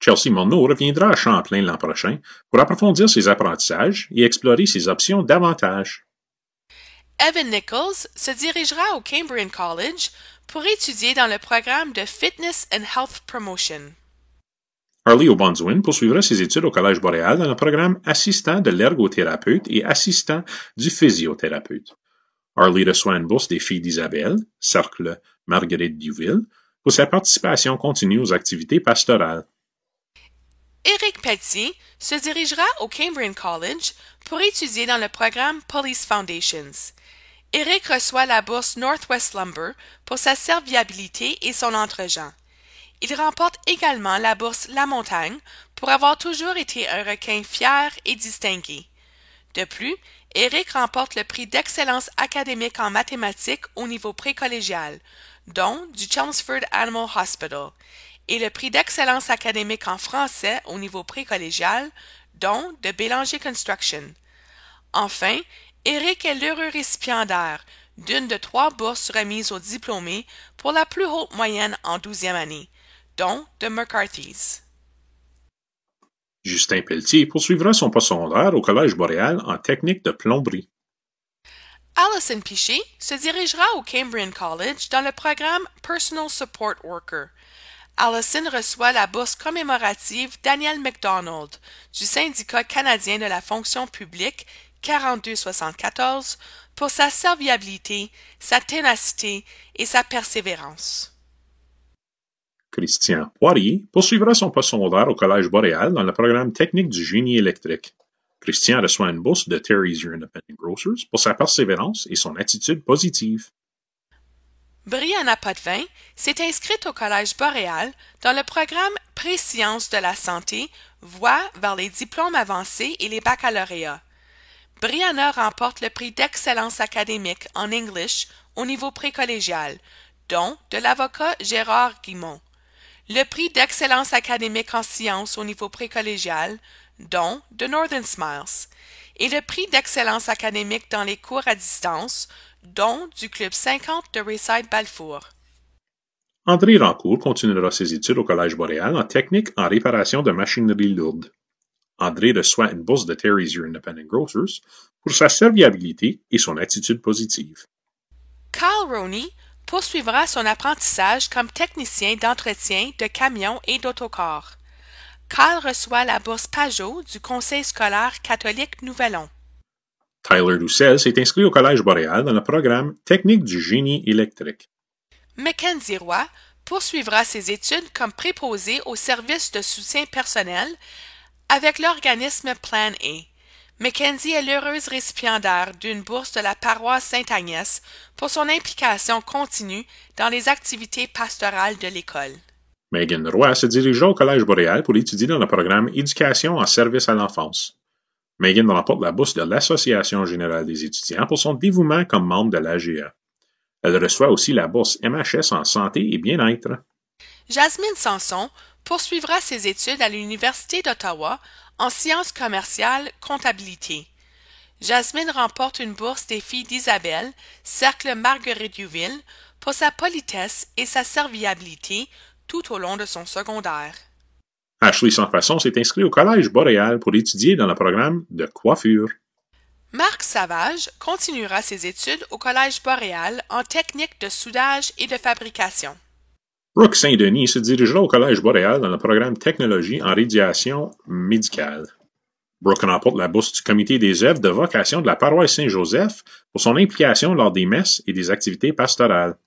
Chelsea Morneau reviendra à Champlain l'an prochain pour approfondir ses apprentissages et explorer ses options davantage. Evan Nichols se dirigera au Cambrian College pour étudier dans le programme de Fitness and Health Promotion. Harley O'Bonduin poursuivra ses études au Collège Boréal dans le programme assistant de l'ergothérapeute et assistant du physiothérapeute. Harley reçoit une bourse des Filles d'Isabelle, Cercle Marguerite Duville, pour sa participation continue aux activités pastorales. Éric Pelletier se dirigera au Cambrian College pour étudier dans le programme Police Foundations. Éric reçoit la bourse Northwest Lumber pour sa serviabilité et son entre-gens. Il remporte également la bourse La Montagne pour avoir toujours été un requin fier et distingué. De plus, Éric remporte le prix d'excellence académique en mathématiques au niveau précollégial, dont du Chelmsford Animal Hospital, et le prix d'excellence académique en français au niveau précollégial, dont de Bélanger Construction. Enfin, Éric est l'heureux récipiendaire d'une de 3 bourses remises aux diplômés pour la plus haute moyenne en 12e année, dont de McCarthy's. Justin Pelletier poursuivra son postsecondaire au Collège Boréal en technique de plomberie. Allison Piché se dirigera au Cambrian College dans le programme Personal Support Worker. Allison reçoit la bourse commémorative Daniel MacDonald du Syndicat canadien de la fonction publique 4274 pour sa serviabilité, sa ténacité et sa persévérance. Christian Poirier poursuivra son postsecondaire au Collège Boréal dans le programme technique du génie électrique. Christian reçoit une bourse de Terry's Independent Grocers pour sa persévérance et son attitude positive. Brianna Potvin s'est inscrite au Collège Boréal dans le programme Présciences de la santé, voie vers les diplômes avancés et les baccalauréats. Brianna remporte le prix d'excellence académique en English au niveau précollégial, dont de l'avocat Gérard Guimont, le prix d'excellence académique en sciences au niveau précollégial, dont de Northern Smiles, et le prix d'excellence académique dans les cours à distance, dont du Club 50 de Rayside Balfour. André Rancourt continuera ses études au Collège Boréal en technique en réparation de machinerie lourde. André reçoit une bourse de Terry's Independent Grocers pour sa serviabilité et son attitude positive. Kyle Roney poursuivra son apprentissage comme technicien d'entretien de camions et d'autocars. Kyle reçoit la bourse Pajot du Conseil scolaire catholique Nouvelon. Tyler Doucel s'est inscrit au Collège Boréal dans le programme Technique du génie électrique. Mackenzie Roy poursuivra ses études comme préposé au service de soutien personnel avec l'organisme Plan A. Mackenzie est l'heureuse récipiendaire d'une bourse de la paroisse Sainte-Agnès pour son implication continue dans les activités pastorales de l'école. Megan Roy se dirigera au Collège Boréal pour étudier dans le programme Éducation en service à l'enfance. Megan remporte la bourse de l'Association générale des étudiants pour son dévouement comme membre de l'AGA. Elle reçoit aussi la bourse MHS en santé et bien-être. Jasmine Sanson poursuivra ses études à l'Université d'Ottawa en sciences commerciales comptabilité. Jasmine remporte une bourse des filles d'Isabelle, Cercle Marguerite Youville, pour sa politesse et sa serviabilité tout au long de son secondaire. Ashley Sansfaçon s'est inscrit au Collège Boréal pour étudier dans le programme de coiffure. Marc Savage continuera ses études au Collège Boréal en technique de soudage et de fabrication. Brooke Saint-Denis se dirigera au Collège Boréal dans le programme Technologie en radiation médicale. Brooke remporte la bourse du Comité des œuvres de vocation de la paroisse Saint-Joseph pour son implication lors des messes et des activités pastorales.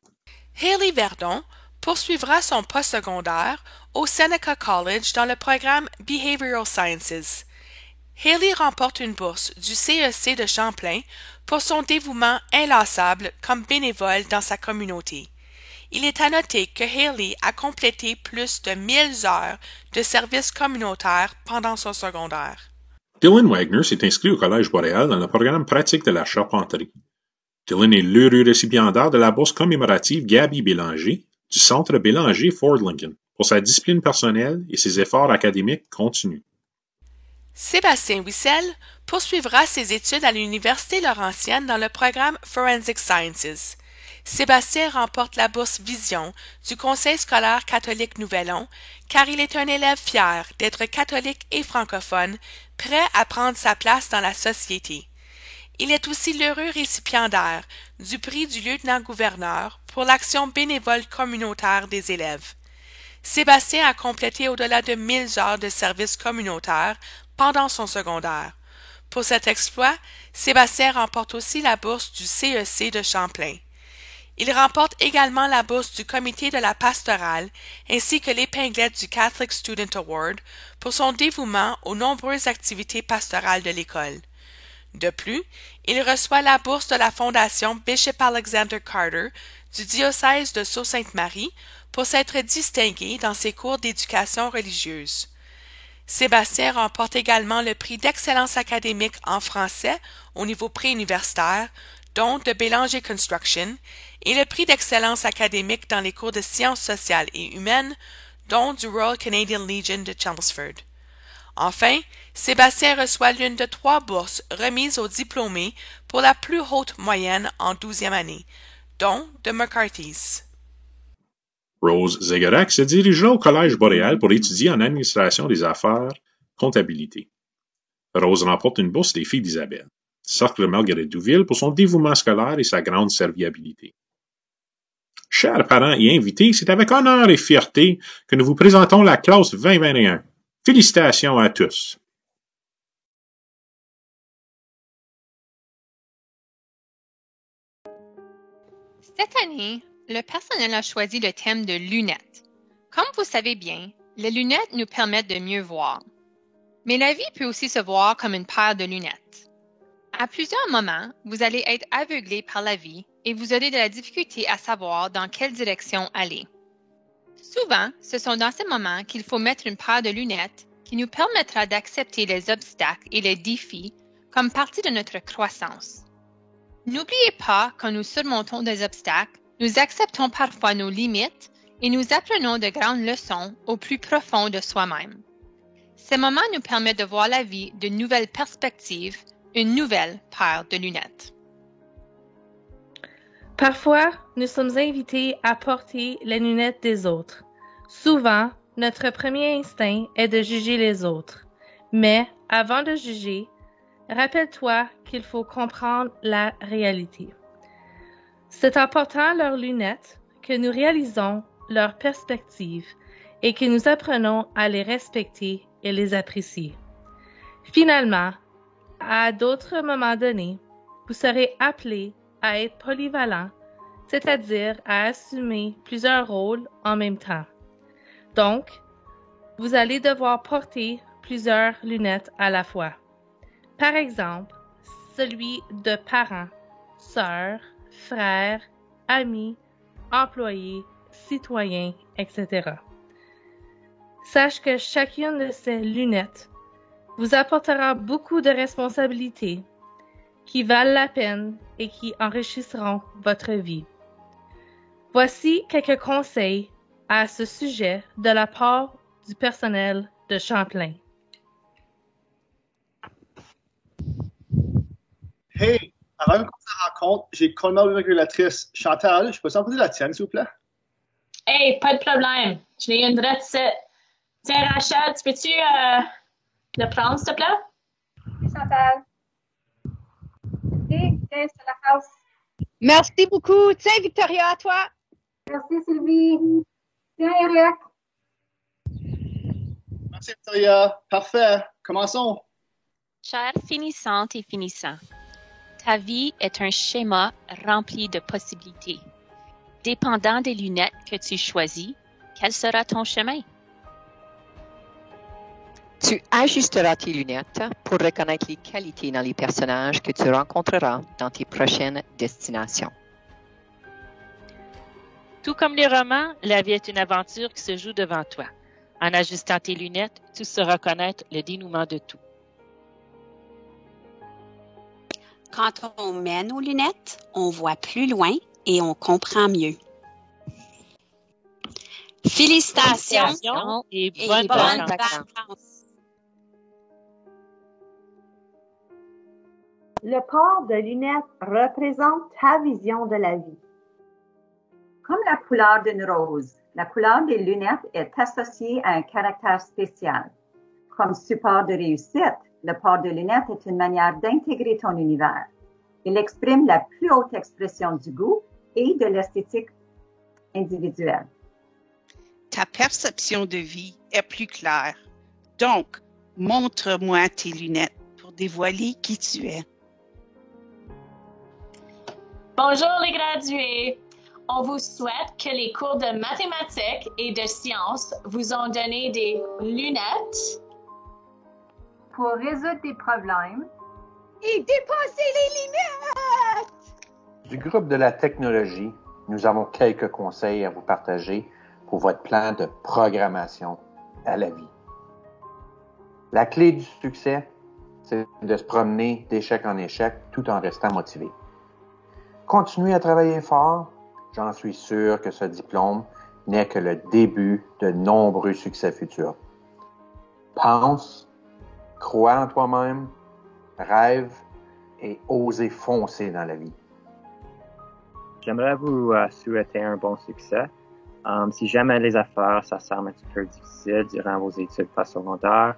Hayley Verdon poursuivra son postsecondaire au Seneca College dans le programme Behavioral Sciences. Hayley remporte une bourse du CEC de Champlain pour son dévouement inlassable comme bénévole dans sa communauté. Il est à noter que Hayley a complété plus de 1000 heures de service communautaire pendant son secondaire. Dylan Wagner s'est inscrit au Collège Boréal dans le programme pratique de la charpenterie. Dylan est l'heureux récipiendaire de la bourse commémorative Gabby Bélanger du Centre Bélanger Ford Lincoln pour sa discipline personnelle et ses efforts académiques continus. Sébastien Wissel poursuivra ses études à l'Université Laurentienne dans le programme Forensic Sciences. Sébastien remporte la bourse Vision du Conseil scolaire catholique Nouvelon car il est un élève fier d'être catholique et francophone, prêt à prendre sa place dans la société. Il est aussi l'heureux récipiendaire du prix du lieutenant-gouverneur pour l'action bénévole communautaire des élèves. Sébastien a complété au-delà de 1000 heures de service communautaire pendant son secondaire. Pour cet exploit, Sébastien remporte aussi la bourse du CEC de Champlain. Il remporte également la bourse du Comité de la pastorale ainsi que l'épinglette du Catholic Student Award pour son dévouement aux nombreuses activités pastorales de l'école. De plus, il reçoit la bourse de la Fondation Bishop Alexander Carter du diocèse de Sault-Sainte-Marie pour s'être distingué dans ses cours d'éducation religieuse. Sébastien remporte également le prix d'excellence académique en français au niveau préuniversitaire, dont de Bélanger Construction, et le prix d'excellence académique dans les cours de sciences sociales et humaines, dont du Royal Canadian Legion de Chelmsford. Enfin, Sébastien reçoit l'une de 3 bourses remises aux diplômés pour la plus haute moyenne en 12e année, dont de McCarthy's. Rose Zegorak se dirigera au Collège Boréal pour étudier en administration des affaires, comptabilité. Rose remporte une bourse des filles d'Isabelle. Cercle Marguerite Douville pour son dévouement scolaire et sa grande serviabilité. Chers parents et invités, c'est avec honneur et fierté que nous vous présentons la classe 2021. Félicitations à tous. Cette année, le personnel a choisi le thème de lunettes. Comme vous savez bien, les lunettes nous permettent de mieux voir. Mais la vie peut aussi se voir comme une paire de lunettes. À plusieurs moments, vous allez être aveuglé par la vie et vous aurez de la difficulté à savoir dans quelle direction aller. Souvent, ce sont dans ces moments qu'il faut mettre une paire de lunettes qui nous permettra d'accepter les obstacles et les défis comme partie de notre croissance. N'oubliez pas, quand nous surmontons des obstacles, nous acceptons parfois nos limites et nous apprenons de grandes leçons au plus profond de soi-même. Ces moments nous permettent de voir la vie de nouvelles perspectives, une nouvelle paire de lunettes. Parfois, nous sommes invités à porter les lunettes des autres. Souvent, notre premier instinct est de juger les autres. Mais avant de juger, rappelle-toi qu'il faut comprendre la réalité. C'est en portant leurs lunettes que nous réalisons leur perspective et que nous apprenons à les respecter et les apprécier. Finalement, à d'autres moments donnés, vous serez appelé à être polyvalent, c'est-à-dire à assumer plusieurs rôles en même temps. Donc, vous allez devoir porter plusieurs lunettes à la fois. Par exemple, celui de parent, sœur, frère, ami, employé, citoyen, etc. Sache que chacune de ces lunettes vous apportera beaucoup de responsabilités qui valent la peine et qui enrichisseront votre vie. Voici quelques conseils à ce sujet de la part du personnel de Champlain. Hey, avant qu'on se rencontre, j'ai complètement oublié ma calculatrice. Chantal, je peux s'en la tienne, s'il vous plaît? Hey, pas de problème. Je l'ai une droite ici. Tiens, Rachel, tu peux-tu le prendre, s'il te plaît? Oui, Chantal. Et tiens, c'est la house. Merci beaucoup. Tiens, Victoria, à toi. Merci, Sylvie. Tiens, Eric. Merci, Victoria. Parfait. Commençons. Chère finissante et finissant, ta vie est un schéma rempli de possibilités. Dépendant des lunettes que tu choisis, quel sera ton chemin? Tu ajusteras tes lunettes pour reconnaître les qualités dans les personnages que tu rencontreras dans tes prochaines destinations. Tout comme les romans, la vie est une aventure qui se joue devant toi. En ajustant tes lunettes, tu sauras connaître le dénouement de tout. Quand on met nos lunettes, on voit plus loin et on comprend mieux. Félicitations et bonnes vacances. Le port de lunettes représente ta vision de la vie. Comme la couleur d'une rose, la couleur des lunettes est associée à un caractère spécial. Comme support de réussite, le port de lunettes est une manière d'intégrer ton univers. Il exprime la plus haute expression du goût et de l'esthétique individuelle. Ta perception de vie est plus claire. Donc, montre-moi tes lunettes pour dévoiler qui tu es. Bonjour les gradués! On vous souhaite que les cours de mathématiques et de sciences vous ont donné des lunettes pour résoudre des problèmes et dépasser les limites! Du groupe de la technologie, nous avons quelques conseils à vous partager pour votre plan de programmation à la vie. La clé du succès, c'est de se promener d'échec en échec tout en restant motivé. Continuez à travailler fort. J'en suis sûr que ce diplôme n'est que le début de nombreux succès futurs. Pense, crois en toi-même, rêve et osez foncer dans la vie. J'aimerais vous souhaiter un bon succès. Si jamais les affaires, ça semble un petit peu difficile durant vos études postsecondaires,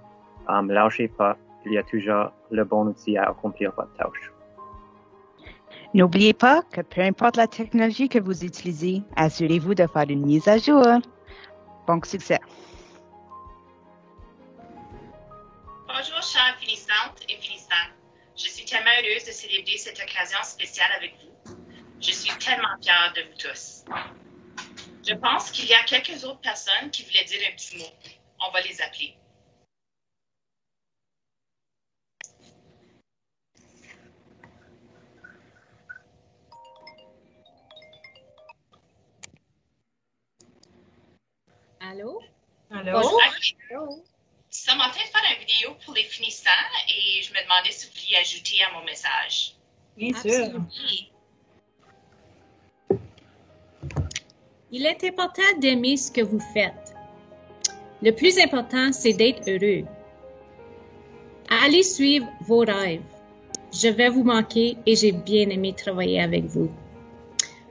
lâchez pas. Il y a toujours le bon outil à accomplir votre tâche. N'oubliez pas que peu importe la technologie que vous utilisez, assurez-vous de faire une mise à jour. Bon succès! Bonjour, chères finissantes et finissants. Je suis tellement heureuse de célébrer cette occasion spéciale avec vous. Je suis tellement fière de vous tous. Je pense qu'il y a quelques autres personnes qui voulaient dire un petit mot. On va les appeler. Allô? Allô? Bonjour. Allô? Nous sommes en train de faire une vidéo pour les finissants et je me demandais si vous vouliez ajouter à mon message. Bien sûr. Il est important d'aimer ce que vous faites. Le plus important, c'est d'être heureux. Allez suivre vos rêves. Je vais vous manquer et j'ai bien aimé travailler avec vous.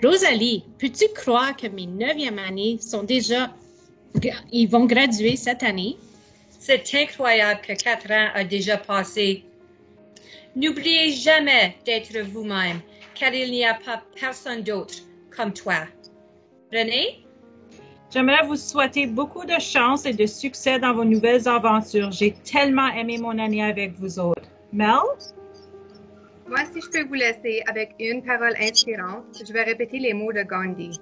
Rosalie, peux-tu croire que mes 9e années sont déjà... Ils vont graduer cette année? C'est incroyable que 4 ans a déjà passé. N'oubliez jamais d'être vous-même, car il n'y a pas personne d'autre comme toi. René? J'aimerais vous souhaiter beaucoup de chance et de succès dans vos nouvelles aventures. J'ai tellement aimé mon année avec vous autres. Mel? Moi, si je peux vous laisser avec une parole inspirante, je vais répéter les mots de Gandhi.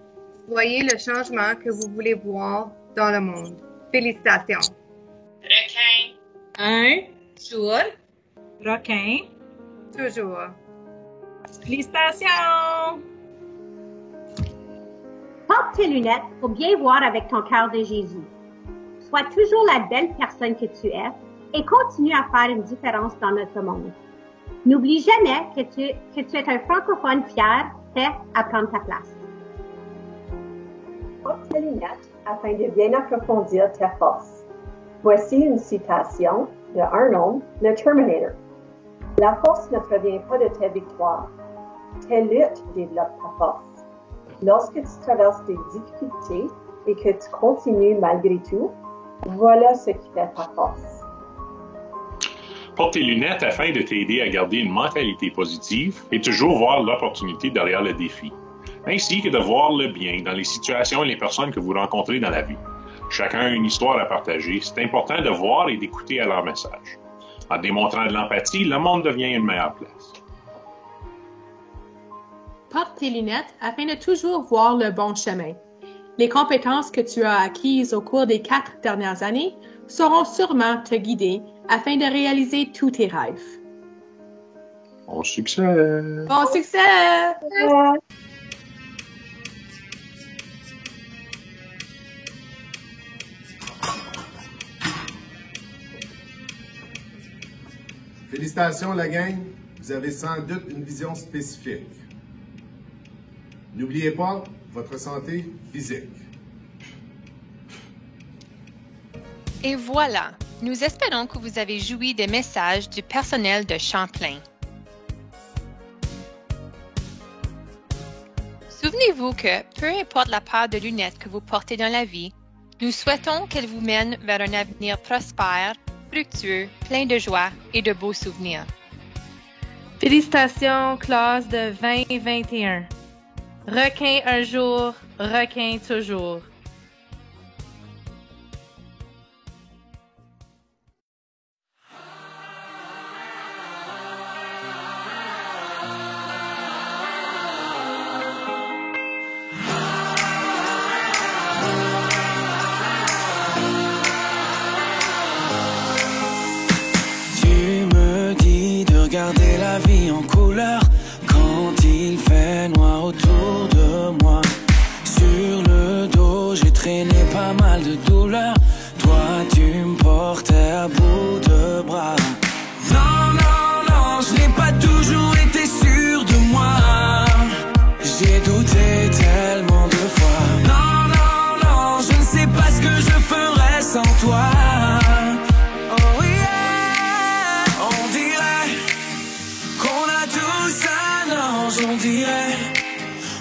Voyez le changement que vous voulez voir dans le monde. Félicitations. Requin. Un jour. Requin. Toujours. Félicitations. Porte tes lunettes pour bien voir avec ton cœur de Jésus. Sois toujours la belle personne que tu es et continue à faire une différence dans notre monde. N'oublie jamais que tu es un francophone fier, prêt à prendre ta place. Porte tes lunettes afin de bien approfondir ta force. Voici une citation de Arnold, le Terminator. La force ne provient pas de tes victoires. Tes luttes développent ta force. Lorsque tu traverses des difficultés et que tu continues malgré tout, voilà ce qui fait ta force. Porte tes lunettes afin de t'aider à garder une mentalité positive et toujours voir l'opportunité derrière le défi, ainsi que de voir le bien dans les situations et les personnes que vous rencontrez dans la vie. Chacun a une histoire à partager. C'est important de voir et d'écouter à leur message. En démontrant de l'empathie, le monde devient une meilleure place. Porte tes lunettes afin de toujours voir le bon chemin. Les compétences que tu as acquises au cours des 4 dernières années sauront sûrement te guider afin de réaliser tous tes rêves. Bon succès! Bon succès! Félicitations la gang, vous avez sans doute une vision spécifique. N'oubliez pas votre santé physique. Et voilà, nous espérons que vous avez joui des messages du personnel de Champlain. Souvenez-vous que, peu importe la paire de lunettes que vous portez dans la vie, nous souhaitons qu'elle vous mène vers un avenir prospère, fructueux, plein de joie et de beaux souvenirs. Félicitations, classe de 2021. Requin un jour, requin toujours. Regarder la vie en couleur quand il fait noir autour de moi. Sur le dos, j'ai traîné pas mal de douleurs. Toi, tu me portais à bout de bras. Non, non, non, je n'ai pas toujours été sûr de moi. J'ai douté tellement de fois. Non, non, non, je ne sais pas ce que je ferais sans toi.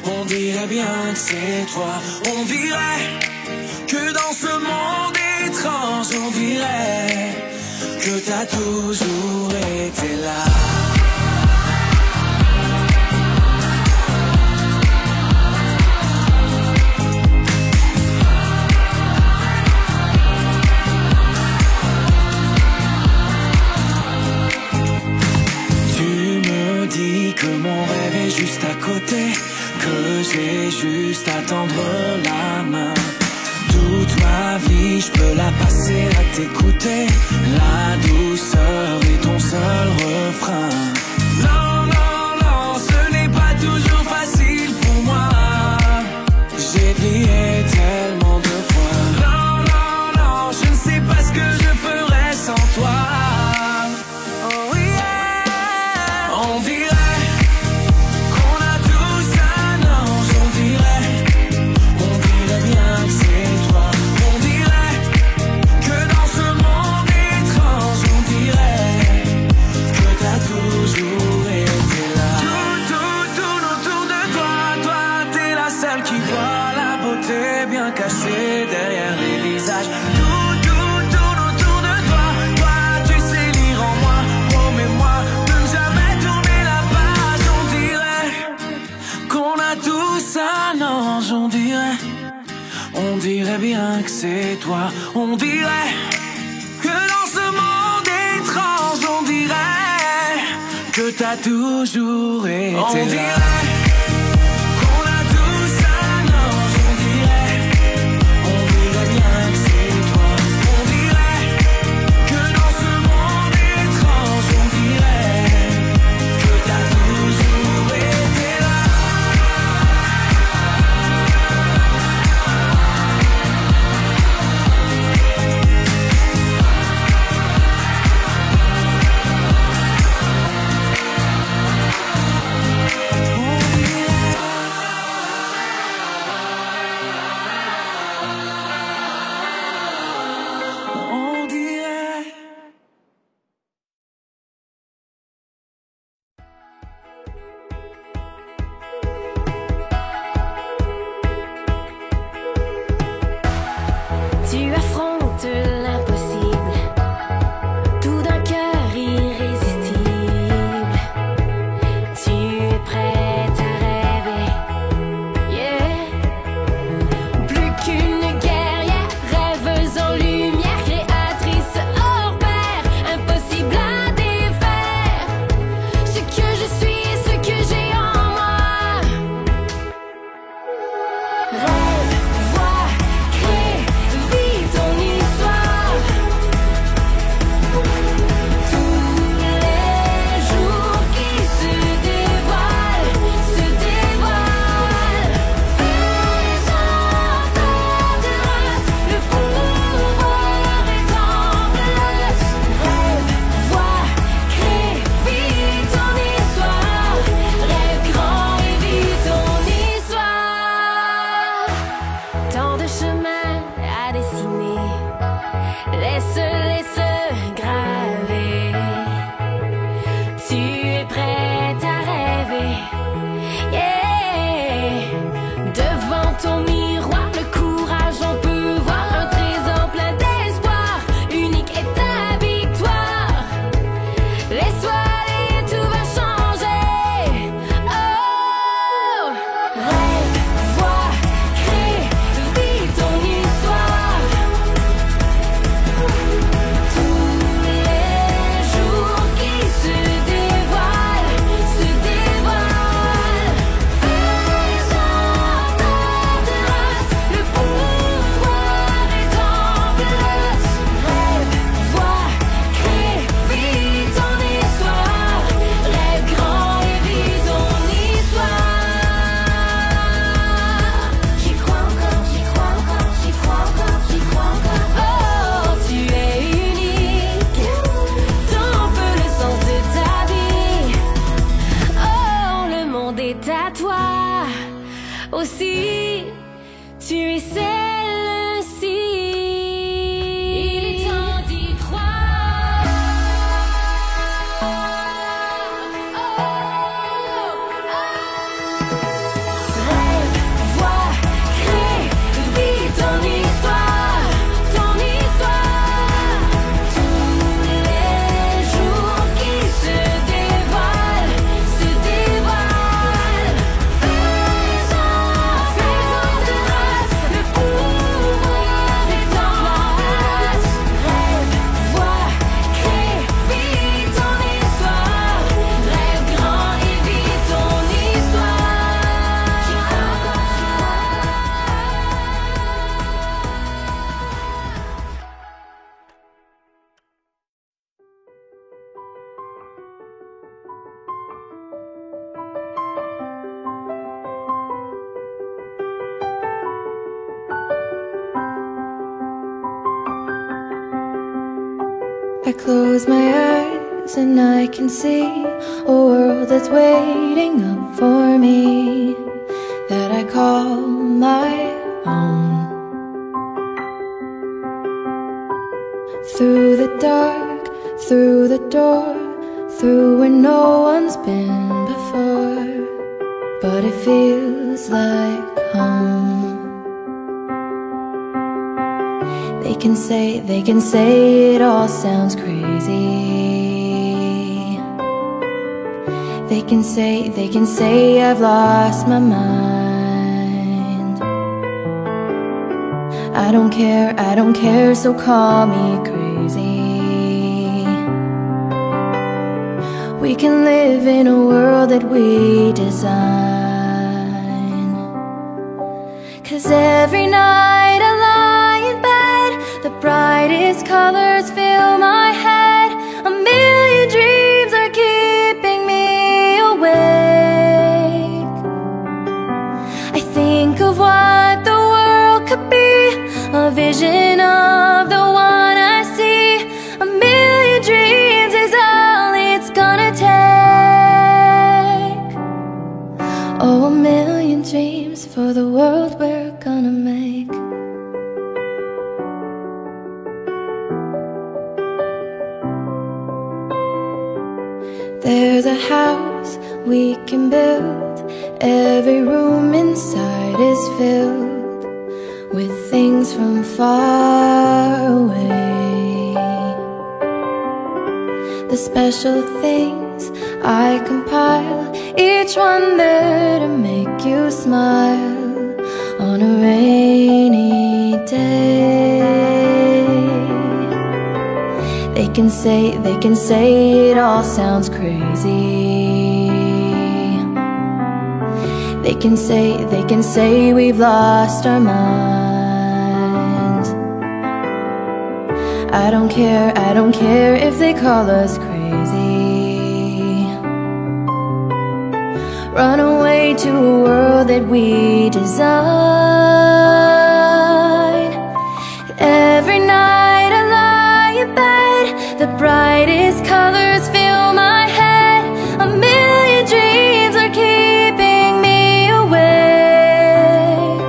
On dirait bien que c'est toi. On dirait que dans ce monde étrange, on dirait que t'as toujours été là. j'ai juste à tendre la main. Toute ma vie, je peux la passer à t'écouter. La douceur est ton seul refrain. Non, non, non, ce n'est pas toujours facile pour moi. J'ai plié tellement de fois. Non, non, non, je ne sais pas ce que je ferais sans toi. Oh yeah. On dirait qu'on a tous un ange. On dirait bien que c'est toi. On dirait que dans ce monde étrange, on dirait que t'as toujours été là. Tout autour de toi, toi t'es la seule qui voit la beauté bien cachée derrière les visages. Tout autour de toi, toi tu sais lire en moi. Promets-moi de ne jamais tourner la page. On dirait qu'on a tous un ange. On dirait bien que c'est toi. On dirait que dans ce monde étrange, on dirait que t'as toujours été là. On dirait qu'on a tous un ange. On dirait bien que c'est toi. On dirait que dans ce monde étrange, on dirait que t'as toujours été là. On dirait. Tu affrontes l'impossible, tout d'un cœur irrésistible. Tu es prête à rêver, yeah. Plus qu'une guerrière, rêveuse en lumière, créatrice hors pair, impossible à défaire. Ce que je suis et ce que j'ai en moi. Rêve, vois, crée, vis ton histoire. Tous les jours qui se dévoilent, faisant ta grâce, le pouvoir est en place. Rêve, vois, crée, vis ton histoire. Rêve grand et vis ton histoire. Tant de chemins à dessiner, laisse graver. Tu es prête à rêver, yeah. Devant ton miroir, le courage, on peut voir un trésor plein d'espoir. Unique est ta victoire. Laisse-toi aller, tout va changer. Oh, rêve, vois, crée, vis ton histoire. Tous I close my eyes and I can see a world that's waiting up for me, that I call my own. Through the dark, through the door, through where no one's been before, but it feels like home. They can say it all sounds crazy. They can say I've lost my mind. I don't care, so call me crazy. We can live in a world that we design. 'Cause every night I lie in bed, the brightest colors fill my head. A million dreams are keeping me awake. I think of what the world could be, a vision of the one I see. A million dreams is all it's gonna take. Oh, a million dreams for the world we're gonna make. There's a house we can build. Every room inside is filled with things from far away. The special things I compile, each one there to make you smile on a rainy day. They can say it all sounds crazy. They can say we've lost our minds. I don't care if they call us crazy. Run away to a world that we design. Every night I lie in bed, the brightest colors fill my head. A million dreams are keeping me awake.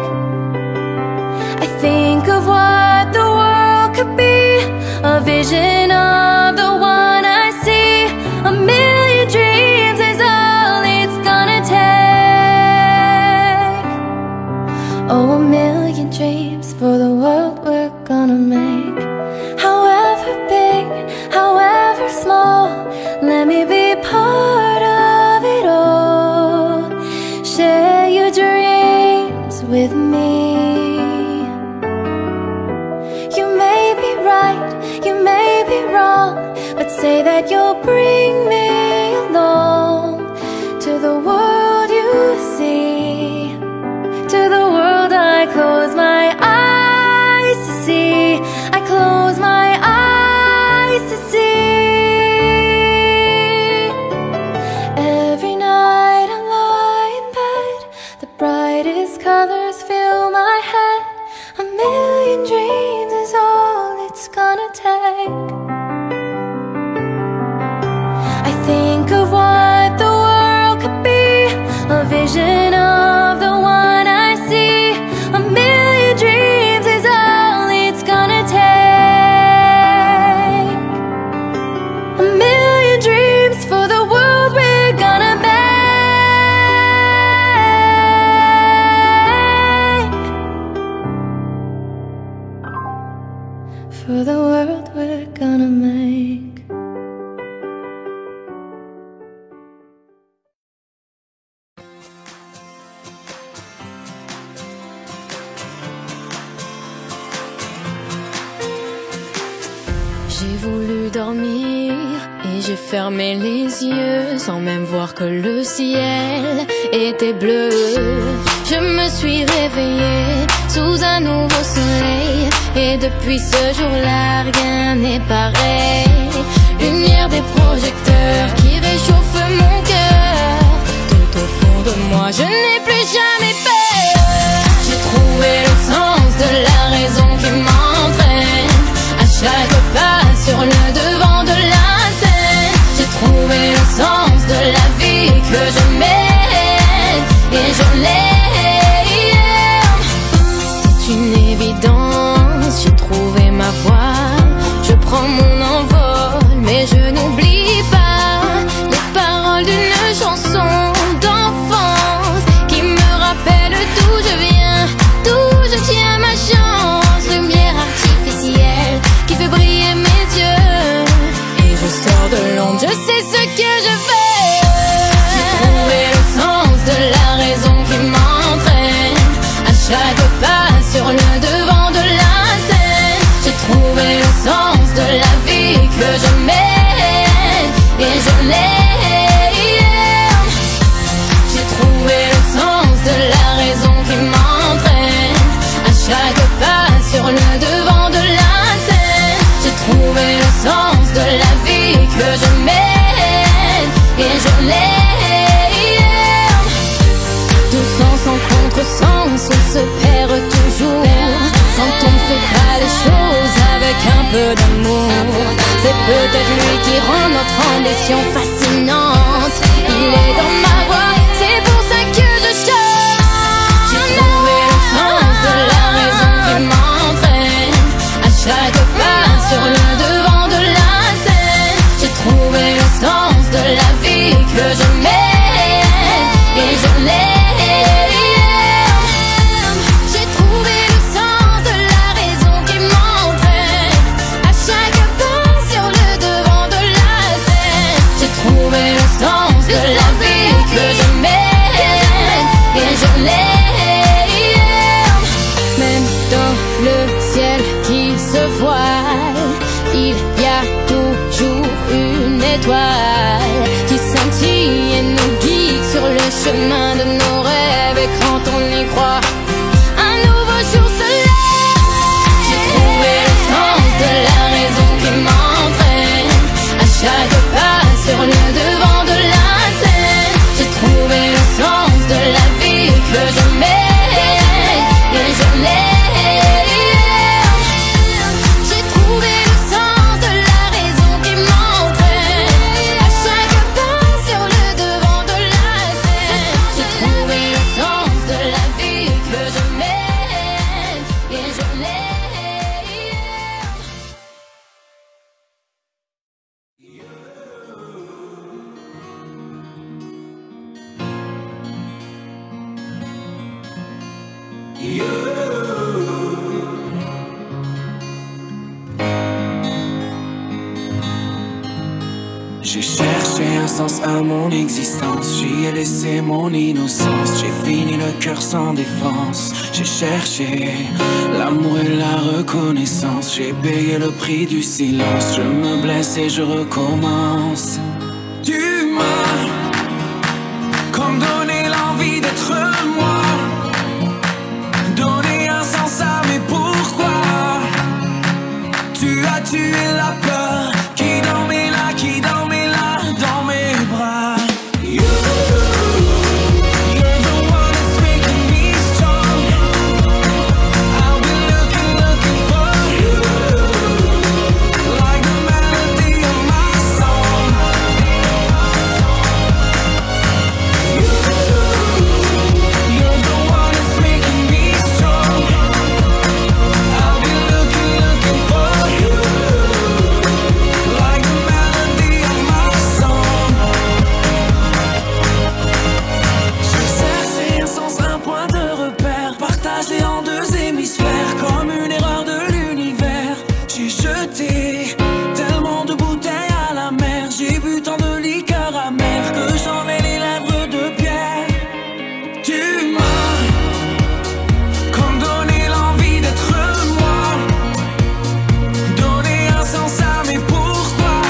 I think of what the world could be, a vision of the one I see. A million dreams is all it's gonna take. Oh, a million dreams for the world we're gonna make. However big, however small, let me be part of it all. Share your dreams with me. You may be right, you may be wrong, but say that you'll bring me along to the world you see, to the world I close my eyes to see. I close my eyes to see. Every night I lie in bed, the brightest colors fill my head. A million dreams is all it's gonna take. I think of what the world could be, a vision of the one I see. A million dreams is all it's gonna take. A million dreams for the world we're gonna make. For the world we're gonna make. J'ai voulu dormir et j'ai fermé les yeux sans même voir que le ciel était bleu. Je me suis réveillée sous un nouveau soleil et depuis ce jour-là rien n'est pareil. Lumière des projecteurs qui réchauffe mon cœur. Tout au fond de moi je n'ai plus jamais peur. J'ai trouvé le sens de la raison qui m'entraîne à chaque pas sur le devant fera les choses avec un peu d'amour. C'est peut-être lui qui rend notre ambition fascinante. Il est dans ma voix, c'est pour ça que je chante. J'ai trouvé le sens de la raison qui m'entraîne à chaque pas sur le devant de la scène. J'ai trouvé le sens de la vie que je mène et je l'aime. J'ai trouvé le sens de la raison qui m'entraîne à chaque pas sur le devant de la scène. J'ai trouvé le sens de la vie que je mène et je l'aime. Même dans le ciel qui se voile, il y a toujours une étoile qui scintille et nous guide sur le chemin de nos rêves. Et quand on y croit, un nouveau jour se lève. J'ai trouvé le sens de la raison qui m'entraîne à chaque pas sur le devant de la scène. J'ai trouvé le sens de la vie que je mène et je l'aime. J'ai trouvé le sens de la raison qui m'entraîne à chaque pas sur le devant de la scène. J'ai trouvé le sens de la vie que je mène et je l'aime. J'ai cherché un sens à mon existence, j'y ai laissé mon innocence, j'ai fini le cœur sans défense. J'ai cherché l'amour et la reconnaissance, j'ai payé le prix du silence, je me blesse et je recommence. Tu m'as comme donné l'envie d'être moi, donné un sens à mes pourquoi. Tu as tué la peur qui dormait là, qui dormait là dans mes bras. You're the one that's making me strong. I've been looking for you, like the melody of my song. You're the one that's making me strong. I've been looking for you, like the melody of my song. Je cherchais un sens, un point de repère, partagé en deux hémisphères, comme une erreur de l'univers. J'ai jeté tellement de bouteilles à la mer, j'ai bu tant de liqueurs amères que j'en ai les lèvres de pierre. Tu m'as comme donné l'envie d'être moi, donné un sens à mes pourquoi.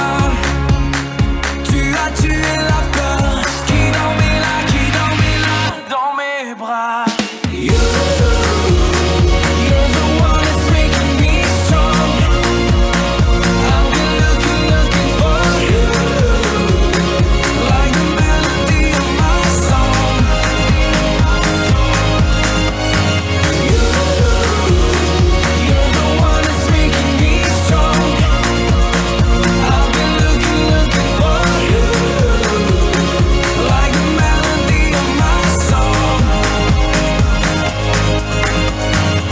Tu as tué la peur qui dormait là dans mes bras. You're the one that's making me strong. I've been looking for you, like the melody of my song. You're the one that's making me strong. I've been looking for you, like the melody of my song.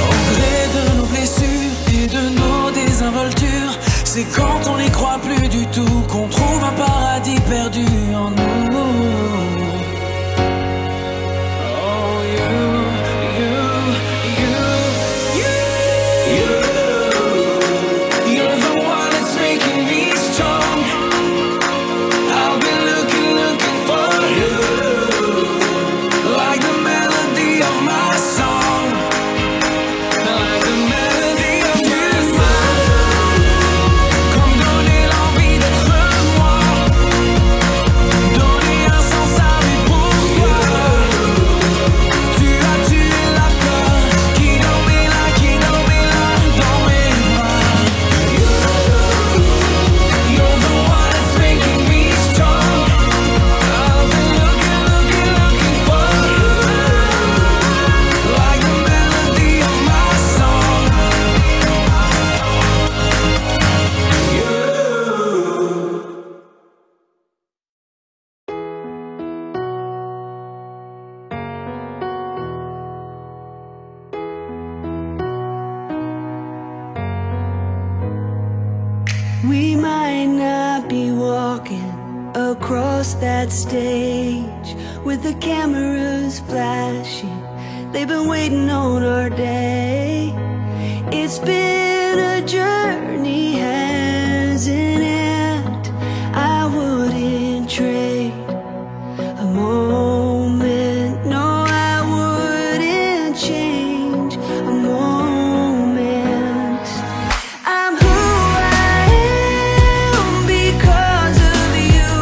Au gré de nos blessures et de nos désinvoltures, c'est quand on n'y croit plus du tout qu'on trouve un paradis perdu en nous. Oh, you're the one that's making me strong. I've been looking for you, like the melody of my song, like the melody of my song. Comme donner l'envie We might not be walking across that stage with the cameras flashing. They've been waiting on our day. It's been a journey, hasn't it? I wouldn't trade a moment. No, I wouldn't change a moment. I'm who I am because of you.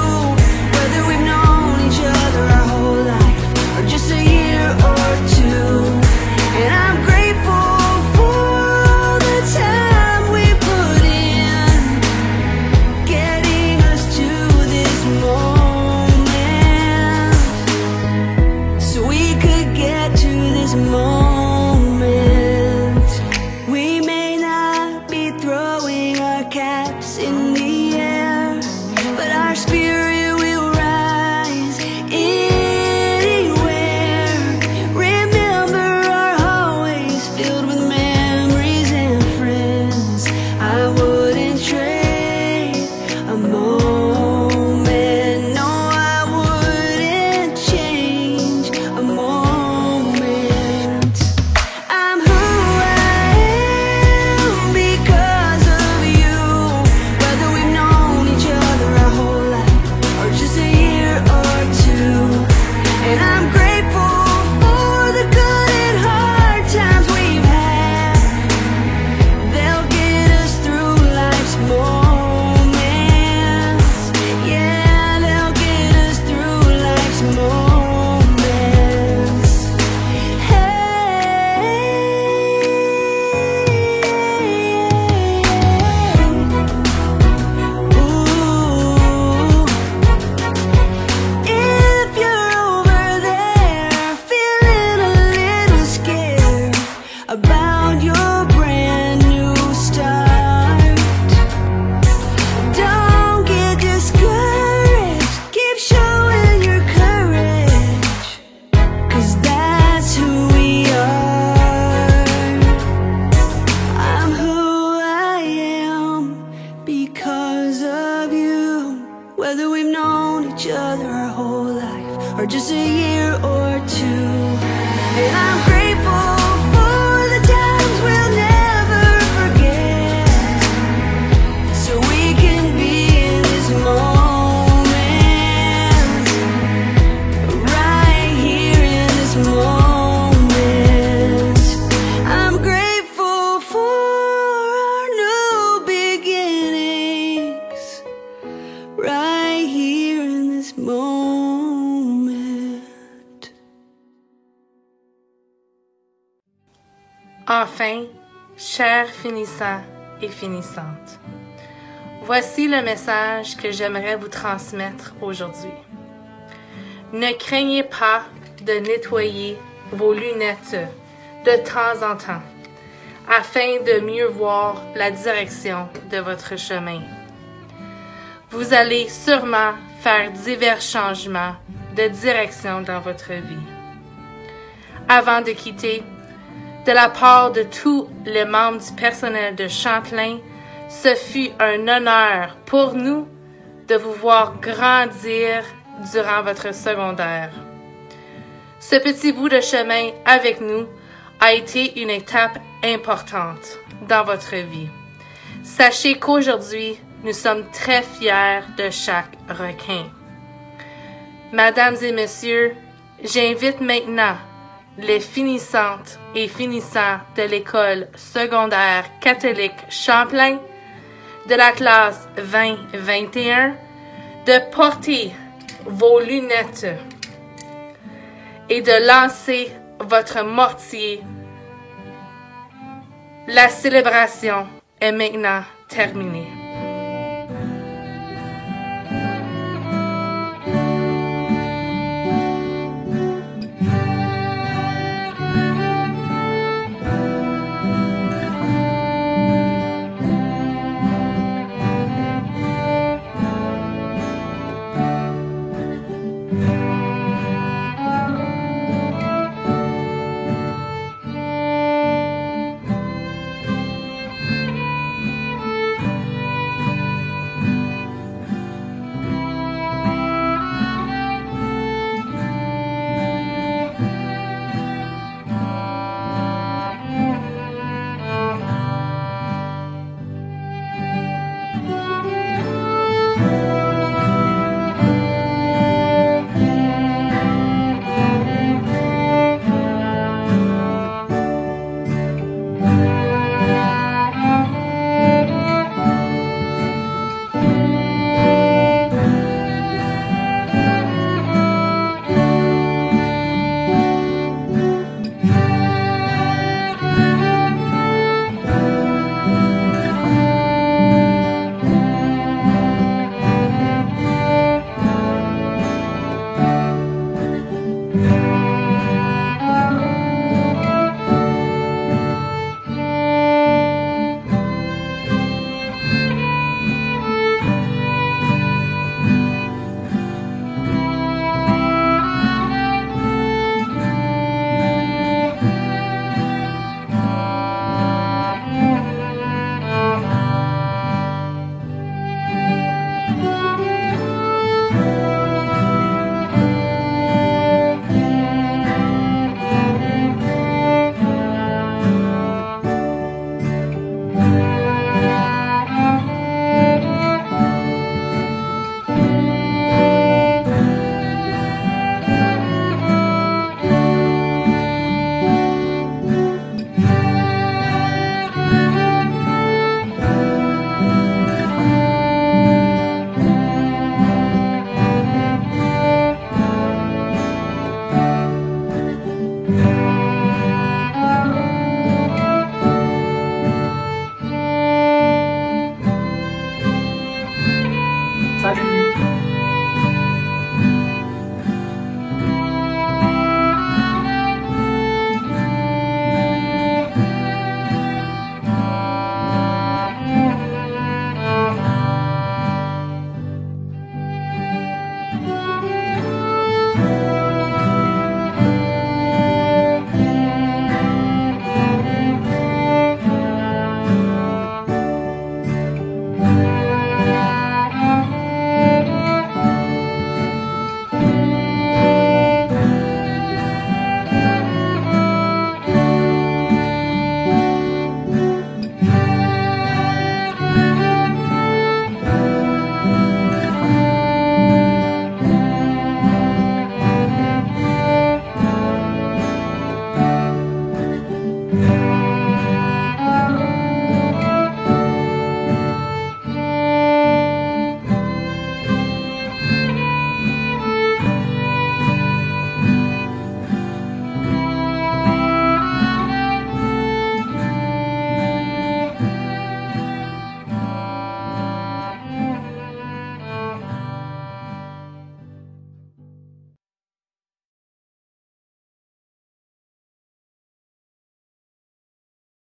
Whether we've known each other our whole life or just a year or two. And I'm grateful for the time we put in, getting us to this moment, so we could get to this moment. We may not be throwing our caps in the air, but our spirit will rise anywhere. Remember our hallways filled with memories and friends. I wouldn't trade a moment. No, I wouldn't change a moment. I'm who I am because of you. Whether we've known each other our whole life or just a year or two. And I'm grateful for the good and hard times we've had. They'll get us through life's moments. Yeah, they'll get us through life's moments. If you're over there feeling a little scared about your brand new start, don't get discouraged. Keep showing your courage, 'cause that's who we are. I'm who I am because of you. Whether we've known each other our whole life or just a year or two. And I'm grateful for the times we'll never forget, so we can be in this moment, right here in this moment. I'm grateful for our new beginnings, right here in this moment. Enfin, chers finissants et finissantes, voici le message que j'aimerais vous transmettre aujourd'hui. Ne craignez pas de nettoyer vos lunettes de temps en temps, afin de mieux voir la direction de votre chemin. Vous allez sûrement faire divers changements de direction dans votre vie. Avant de quitter, de la part de tous les membres du personnel de Champlain, ce fut un honneur pour nous de vous voir grandir durant votre secondaire. Ce petit bout de chemin avec nous a été une étape importante dans votre vie. Sachez qu'aujourd'hui, nous sommes très fiers de chaque requin. Mesdames et messieurs, j'invite maintenant les finissantes et finissants de l'école secondaire catholique Champlain de la classe 2021 de porter vos lunettes et de lancer votre mortier. La célébration est maintenant terminée.